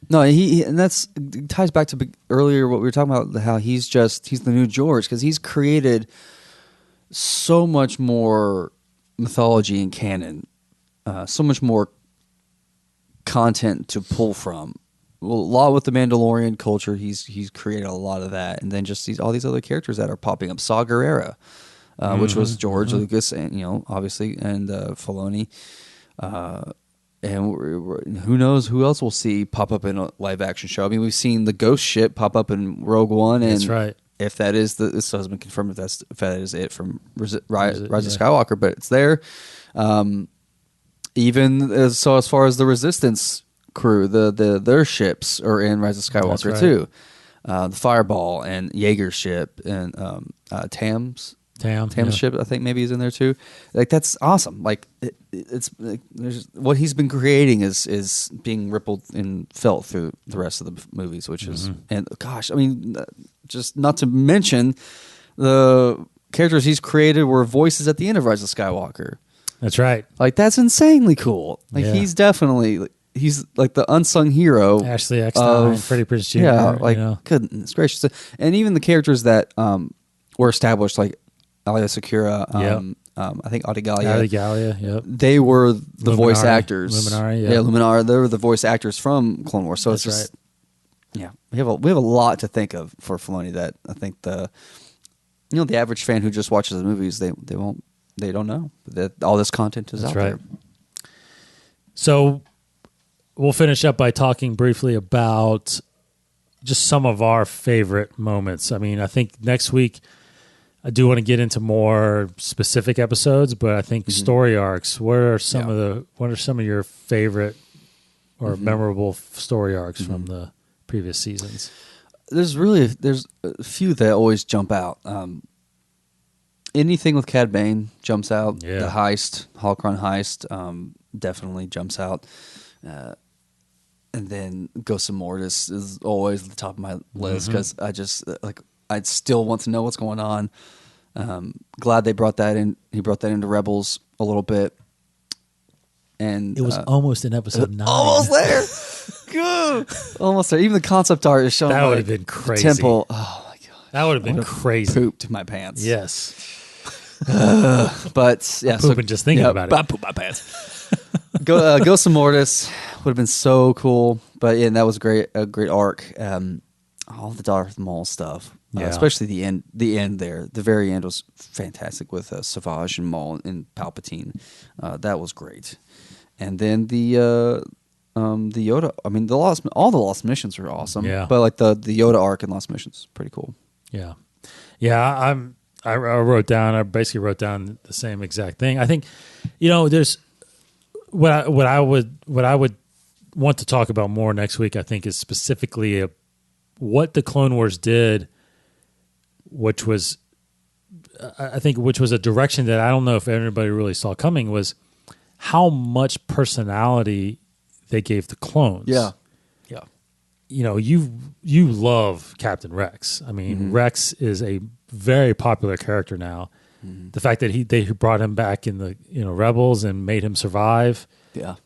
No, and it ties back to earlier what we were talking about, how he's the new George, because he's created so much more mythology and canon, so much more content to pull from. Well, a lot with the Mandalorian culture, he's created a lot of that, and then just all these other characters that are popping up. Saw Gerrera, which was George Lucas, and obviously, and Filoni, and who knows who else we'll see pop up in a live action show. I mean, we've seen the ghost ship pop up in Rogue One, and that's right. If that is this hasn't been confirmed if that is it from Rise of Skywalker, but it's there. Even as far as the Resistance crew, their ships are in Rise of Skywalker too. The Fireball and Jaeger's ship and Tam's ship, I think maybe is in there too. Like, that's awesome. Like there's what he's been creating is being rippled and felt through the rest of the movies, which is, and gosh, I mean, just not to mention the characters he's created were voices at the end of Rise of Skywalker. That's right. Like, that's insanely cool. Like, he's definitely. He's like the unsung hero. Ashley Eckstein, Freddie Prinze Jr. Yeah, like, goodness gracious. And even the characters that were established, like Alia Secura, I think Odigalia. Yep. They were the voice actors. Luminari, yeah, Luminari. They were the voice actors from Clone Wars. So it's just, we have a lot to think of for Filoni that I think the average fan who just watches the movies, they don't know that all this content is out there. So we'll finish up by talking briefly about just some of our favorite moments. I mean, I think next week I do want to get into more specific episodes, but I think story arcs. What are some of your favorite or memorable story arcs from the previous seasons? There's a few that always jump out. Anything with Cad Bane jumps out. Yeah. The heist, Holocron heist, definitely jumps out. And then Ghost of Mortis is always at the top of my list because I still want to know what's going on. Glad they brought that in. He brought that into Rebels a little bit. And it was almost in episode 9. Almost there. Good. Almost there. Even the concept art is showing. That would have been crazy. Temple. Oh my god. That would have been crazy. Pooped my pants. Yes. But yeah, I'm pooping just thinking about it. I pooped my pants. Ghost of Mortis would have been so cool, but yeah, that was a great arc. All the Darth Maul stuff, especially the end there. The very end was fantastic with Savage and Maul and Palpatine. That was great. And then the Yoda. I mean, all the Lost Missions were awesome. Yeah. But like the Yoda arc in Lost Missions, pretty cool. Yeah, yeah. I basically wrote down the same exact thing. I think, there's what I would want to talk about more next week. I think is specifically what the Clone Wars did, which was a direction that I don't know if everybody really saw coming, was how much personality they gave the clones. Yeah. You love Captain Rex. I mean, Rex is a very popular character now. The fact that they brought him back in the Rebels and made him survive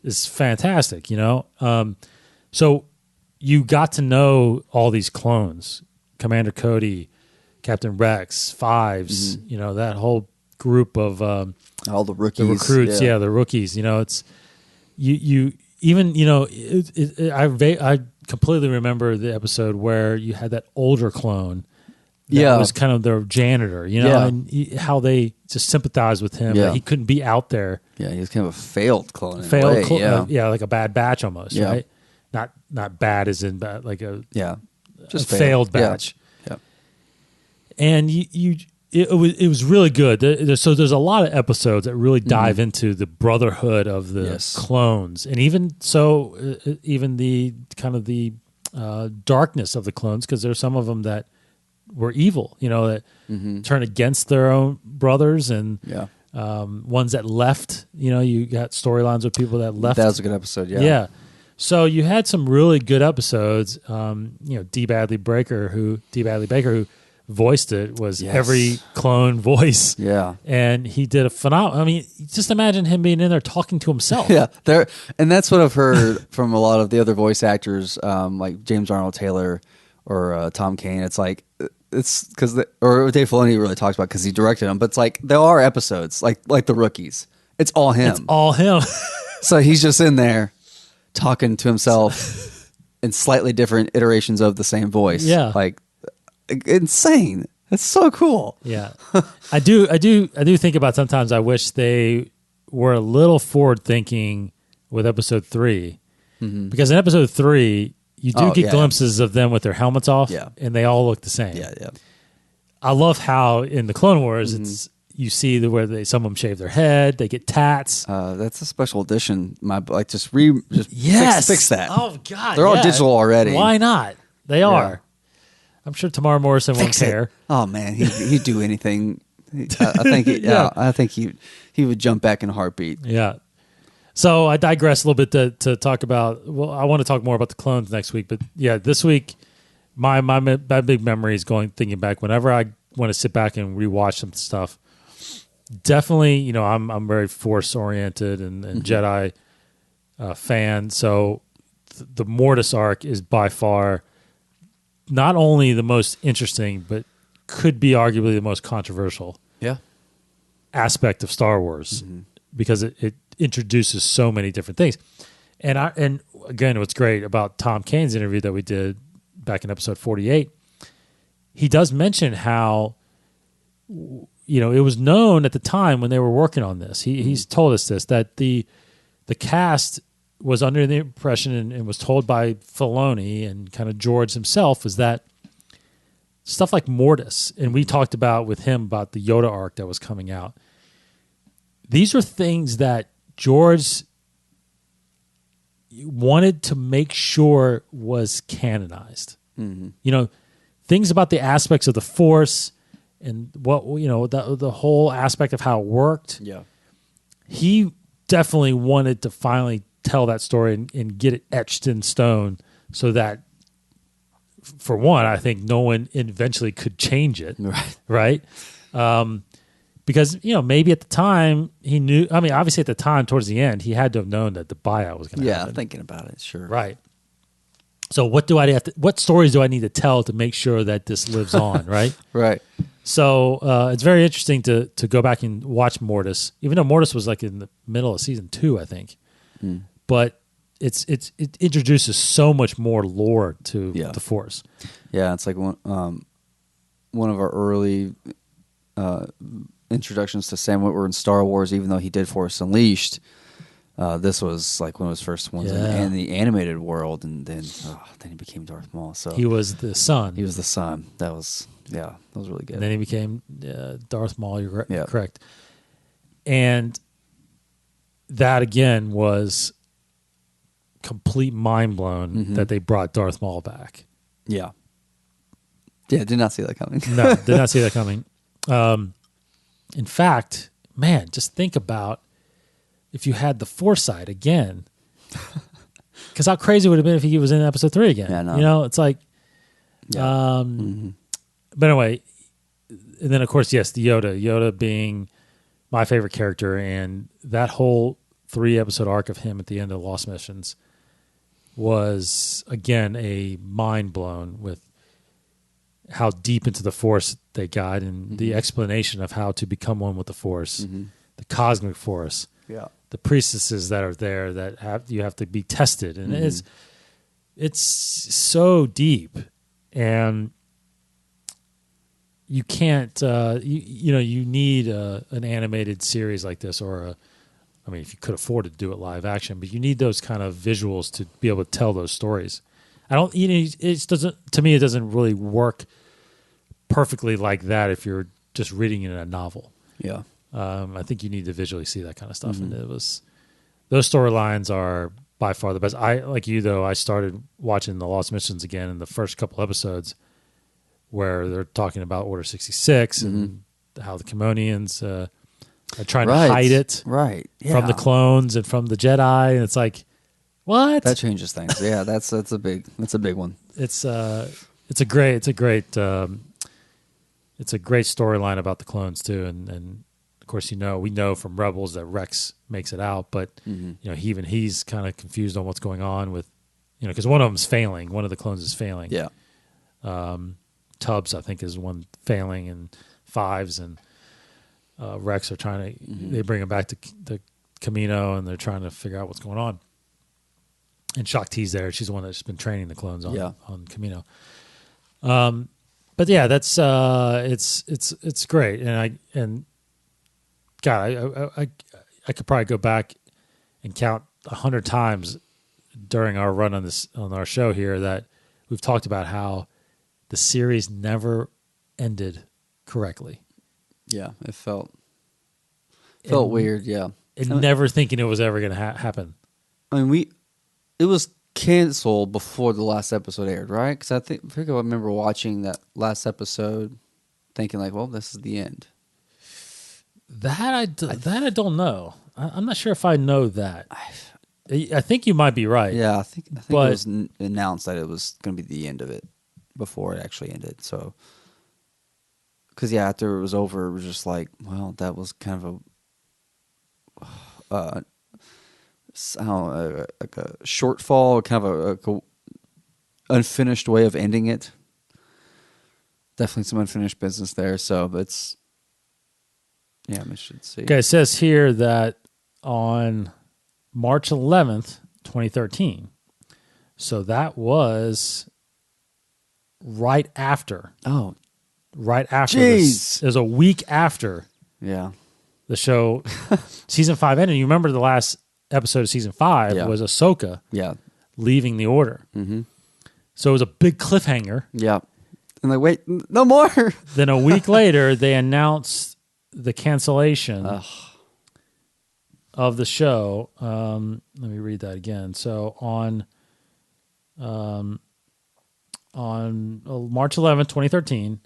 is fantastic. So you got to know all these clones, Commander Cody, Captain Rex, Fives, that whole group of All the rookies, the recruits, the rookies. You know, it's you even you know I completely remember the episode where you had that older clone. That was kind of their janitor, you know, and how they just sympathized with him. That he couldn't be out there. Yeah, he was kind of a failed clone. Like a bad batch almost, right? Not bad as in bad, like just a failed batch. Yeah. And it was really good. So there's a lot of episodes that really dive into the brotherhood of the clones, and even the kind of the darkness of the clones, because there's some of them that were evil, you know, that turn against their own brothers, and ones that left. You know, you got storylines with people that left. That was a good episode. Yeah. So you had some really good episodes. You know, D. Bradley Baker, who voiced it, was every clone voice. Yeah. And he did a phenomenal. I mean, just imagine him being in there talking to himself. Yeah. And that's what I've heard from a lot of the other voice actors, like James Arnold Taylor or Tom Kane. It's like, it's because, or Dave Filoni really talks about because he directed them, but it's like there are episodes like the rookies. It's all him. It's all him. So he's just in there talking to himself in slightly different iterations of the same voice. Yeah. Like, insane. That's so cool. Yeah. I do think about sometimes I wish they were a little forward thinking with episode 3. Because in episode 3, you do get glimpses of them with their helmets off, and they all look the same. Yeah. I love how in the Clone Wars it's you see where some of them shave their head, they get tats. That's a special edition. Fix that. Oh God, they're all digital already. Why not? They are. I'm sure Tamara Morrison won't care. Oh man, he'd do anything. I think he would jump back in a heartbeat. Yeah. So I digress a little bit to talk about. Well, I want to talk more about the clones next week, but this week my big memory is thinking back. Whenever I want to sit back and rewatch some stuff, definitely, you know, I'm very Force oriented and Jedi fan. So the Mortis arc is by far not only the most interesting, but could be arguably the most controversial aspect of Star Wars because it introduces so many different things. And again, what's great about Tom Kane's interview that we did back in episode 48, he does mention how, you know, it was known at the time when they were working on this. He's told us this, that the cast was under the impression and was told by Filoni and kind of George himself is that stuff like Mortis, and we talked about with him about the Yoda arc that was coming out. These are things that George wanted to make sure was canonized. You know, things about the aspects of the Force and what, you know, the whole aspect of how it worked. Yeah. He definitely wanted to finally tell that story and get it etched in stone so that, for one, I think no one eventually could change it. Right? Because, you know, maybe at the time he knew, I mean, obviously at the time, towards the end, he had to have known that the buyout was going to happen. Yeah, thinking about it, sure. Right. So what stories do I need to tell to make sure that this lives on, right? Right. So it's very interesting to go back and watch Mortis, even though Mortis was like in the middle of season 2, I think. But it introduces so much more lore to the Force. Yeah, it's like one of our early introductions to Sam Witwer in Star Wars, even though he did Force Unleashed. This was like one of his first ones in the animated world, and then he became Darth Maul. So he was the son. That was really good. And then he became Darth Maul. You're correct. And that again was complete mind blown that they brought Darth Maul back. Yeah, did not see that coming. No, did not see that coming. In fact, man, just think about if you had the foresight again, because how crazy it would have been if he was in episode 3 again. Yeah, no. You know, it's like, but anyway, and then of course, yes, the Yoda being my favorite character, and that whole 3-episode arc of him at the end of Lost Missions was again a mind blown with how deep into the Force they got and the explanation of how to become one with the Force the cosmic force, Yeah. the priestesses that are there that you have to be tested, and it's so deep, and you can't you need an animated series like this, or if you could afford to do it live action, but you need those kind of visuals to be able to tell those stories. It doesn't really work perfectly like that if you're just reading it in a novel. Yeah. I think you need to visually see that kind of stuff, and those storylines are by far the best. I started watching the Lost Missions again in the first couple episodes, where they're talking about Order 66 and how the Kimonians are trying to hide it from the clones and from the Jedi, and it's like, what? That changes things. Yeah, that's a big one. It's a great storyline about the clones too, and of course we know from Rebels that Rex makes it out, but he's kind of confused on what's going on with because one of them's failing, one of the clones is failing. Yeah. Tubbs, I think, is one failing, and Fives and Rex are trying to. They bring him back to the Camino, and they're trying to figure out what's going on. And Shakti's there; she's the one that's been training the clones on Camino. But yeah, that's it's great, and God, I could probably go back and count 100 times during our run on our show here that we've talked about how the series never ended correctly. Yeah, it felt weird. Yeah, and never thinking it was ever going to happen. It was canceled before the last episode aired, right? Because I remember watching that last episode, thinking like, "Well, this is the end." That I don't know. I'm not sure if I know that. I think you might be right. Yeah, I think it was announced that it was going to be the end of it before it actually ended. So, because after it was over, it was just like, well, that was kind of like a shortfall, kind of a unfinished way of ending it. Definitely some unfinished business there. So it's, we should see. Okay, it says here that on March 11th, 2013. So that was right after. Oh, right after this. It was a week after. Yeah. The show, season 5 ended. You remember the last episode of season 5 was Ahsoka leaving the Order. Mm-hmm. So it was a big cliffhanger. Yeah. And like, wait, no more. Then a week later, they announced the cancellation of the show. Let me read that again. So on March 11th, 2013,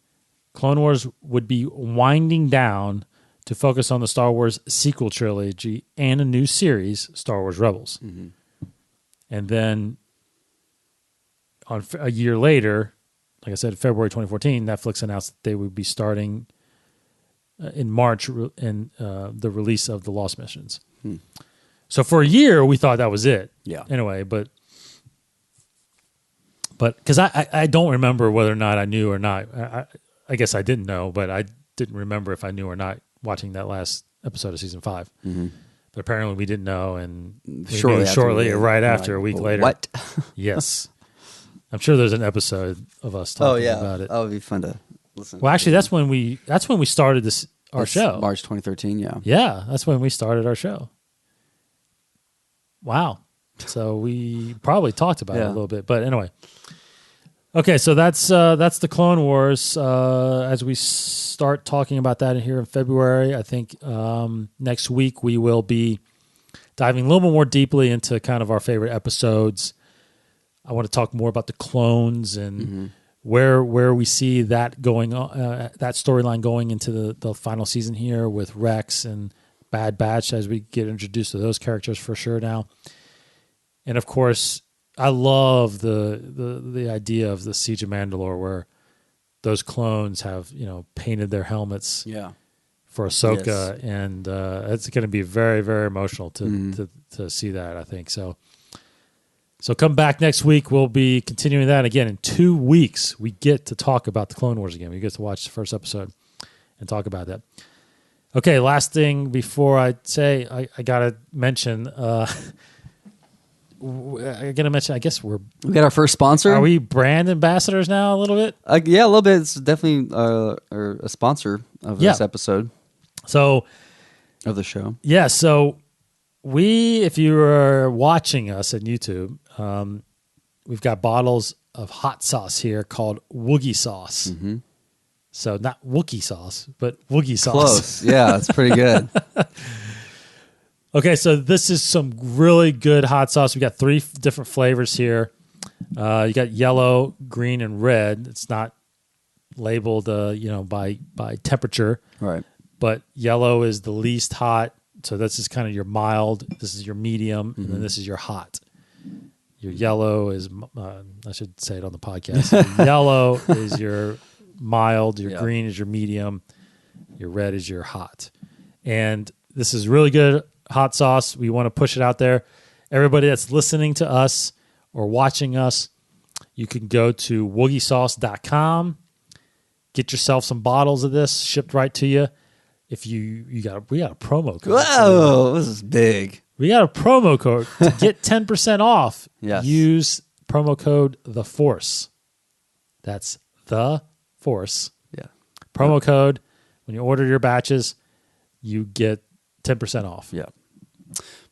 Clone Wars would be winding down to focus on the Star Wars sequel trilogy and a new series, Star Wars Rebels. Mm-hmm. And then a year later, like I said, February 2014, Netflix announced that they would be starting in March in the release of The Lost Missions. So for a year, we thought that was it. Yeah. Anyway, but because I don't remember whether or not I knew or not. I guess I didn't know, but I didn't remember if I knew or not watching that last episode of season 5. Mm-hmm. But apparently we didn't know, and shortly, right after, a week later. What? Yes. I'm sure there's an episode of us talking about it. That would be fun to listen. Well, actually, that's when we started our show. March 2013. Yeah. Yeah, that's when we started our show. Wow. So we probably talked about it a little bit, but anyway. Okay, so that's the Clone Wars. As we start talking about that here in February, I think next week we will be diving a little bit more deeply into kind of our favorite episodes. I want to talk more about the clones and where we see that going on, that storyline going into the final season here with Rex and Bad Batch as we get introduced to those characters for sure now. And of course, I love the idea of the Siege of Mandalore, where those clones have painted their helmets for Ahsoka, and it's going to be very, very emotional to see that, I think. So come back next week. We'll be continuing that again in 2 weeks. We get to talk about the Clone Wars again. We get to watch the first episode and talk about that. Okay, last thing before I say, I gotta mention. I gotta mention. I guess we got our first sponsor. Are we brand ambassadors now? A little bit. Yeah, a little bit. It's definitely a sponsor of this episode. So of the show. Yeah. So if you are watching us on YouTube, we've got bottles of hot sauce here called Woogy Sauce. Mm-hmm. So not Wookie sauce, but Woogy Sauce. Close. Yeah, it's pretty good. Okay, so this is some really good hot sauce. We got 3 different flavors here. You got yellow, green, and red. It's not labeled, by temperature. Right. But yellow is the least hot. So this is kind of your mild. This is your medium, and then this is your hot. Your yellow is, I should say it on the podcast. Your yellow is your mild. Your green is your medium. Your red is your hot. And this is really good hot sauce. We want to push it out there. Everybody that's listening to us or watching us, you can go to woogysauce.com, get yourself some bottles of this shipped right to you. If we got a promo code. Whoa, this is big. We got a promo code to get 10% off. Yes. Use promo code The Force. That's The Force. Yeah. Promo code. When you order your batches, you get 10% off. Yeah.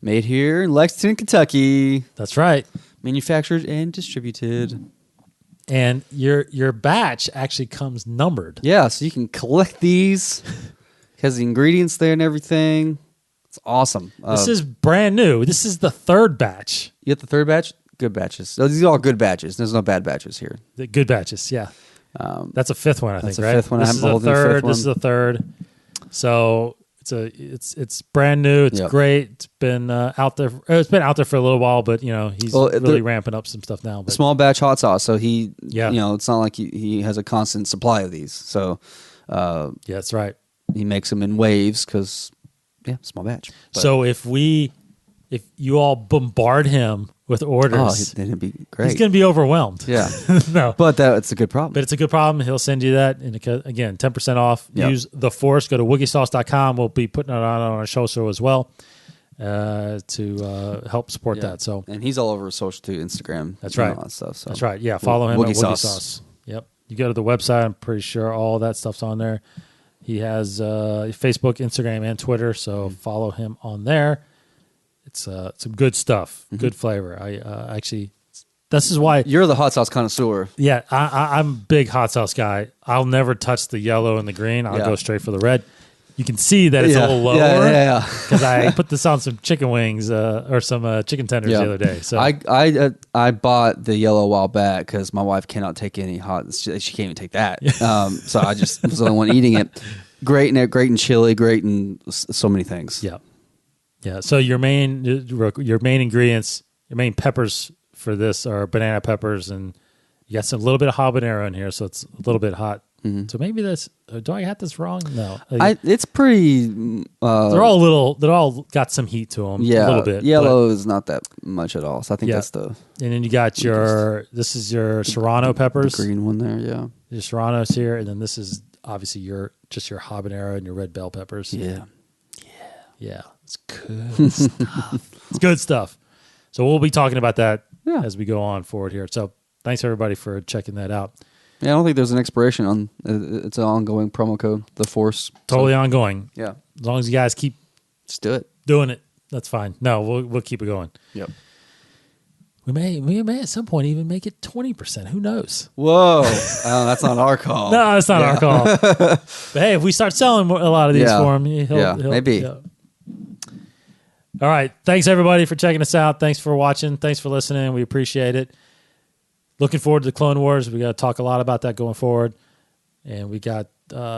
Made here in Lexington, Kentucky. That's right. Manufactured and distributed. And your batch actually comes numbered. Yeah, so you can collect these. Has the ingredients there and everything. It's awesome. This is brand new. This is the 3rd batch. You get the 3rd batch? Good batches. So these are all good batches. There's no bad batches here. The good batches, yeah. That's a 5th one, I think, right? That's a 5th one. This is the 3rd. This is the 3rd. So it's brand new. It's great. It's been out there. It's been out there for a little while, but he's really ramping up some stuff now. But. Small batch hot sauce, so he, it's not like he has a constant supply of these. So, that's right. He makes them in waves because, small batch. But, so if you all bombard him with orders, then it'd be great. He's going to be overwhelmed. Yeah, no, but it's a good problem. But it's a good problem. He'll send you that, and again, 10% off. Yep. Use The Force. Go to woogysauce.com. We'll be putting it on our show as well to help support that. So, and he's all over social too, Instagram. That's right. All that stuff. So. That's right. Yeah, follow him Woogy at Woogy Sauce. Yep. You go to the website. I'm pretty sure all that stuff's on there. He has Facebook, Instagram, and Twitter, so follow him on there. It's some good stuff, good flavor. I actually, this is why you're the hot sauce connoisseur. Yeah, I'm a big hot sauce guy. I'll never touch the yellow and the green. I'll go straight for the red. You can see that it's a little lower because I put this on some chicken wings or some chicken tenders the other day. So I bought the yellow a while back because my wife cannot take any hot. She can't even take that. So I just was the only one eating it. Great in chili. Great in so many things. Yeah, yeah. So your main ingredients, your main peppers for this are banana peppers, and you got a little bit of habanero in here, so it's a little bit hot. Mm-hmm. So maybe that's. Do I have this wrong? No, it's pretty. They're all got some heat to them. Yeah, a little bit. Yellow is not that much at all. So I think that's the. And then you got this is your serrano peppers. The green one there, yeah. Your serranos here, and then this is obviously your habanero and your red bell peppers. Yeah. It's good stuff. It's good stuff. So we'll be talking about that as we go on forward here. So thanks everybody for checking that out. Yeah, I don't think there's an expiration on. It's an ongoing promo code, The Force. Totally ongoing. Yeah, as long as you guys keep just do it, doing it, that's fine. No, we'll keep it going. Yep. We may at some point even make it 20%. Who knows? Whoa, that's not our call. No, that's not our call. But hey, if we start selling a lot of these for him, he'll maybe. All right. Thanks everybody for checking us out. Thanks for watching. Thanks for listening. We appreciate it. Looking forward to the Clone Wars. We got to talk a lot about that going forward, and we got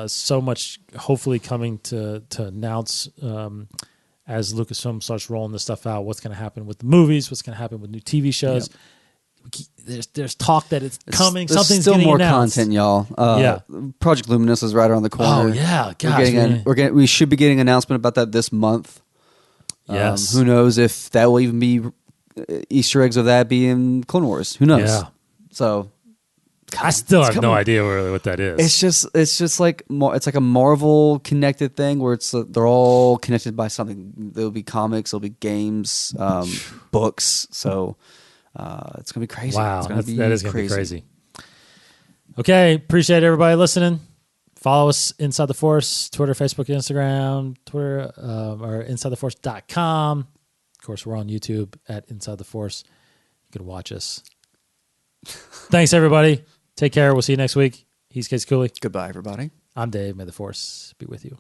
so much hopefully coming to announce as Lucasfilm starts rolling this stuff out. What's going to happen with the movies? What's going to happen with new TV shows? Yep. There's talk that it's coming. Something's still getting more announced. Content, y'all. Project Luminous is right around the corner. Oh yeah, gosh, we should be getting an announcement about that this month. Yes. Who knows if that will even be Easter eggs of that be in Clone Wars? Who knows? Yeah. So I still have no idea really what that is. It's just like it's like a Marvel connected thing where they're all connected by something. There'll be comics, there'll be games, books. So it's gonna be crazy. Wow, that is gonna be crazy. Okay, appreciate everybody listening. Follow us Inside the Force, Twitter, Facebook, Instagram, Twitter, or InsideTheForce.com. Of course, we're on YouTube at Inside the Force. You can watch us. Thanks, everybody. Take care. We'll see you next week. He's Case Cooley. Goodbye, everybody. I'm Dave. May the Force be with you.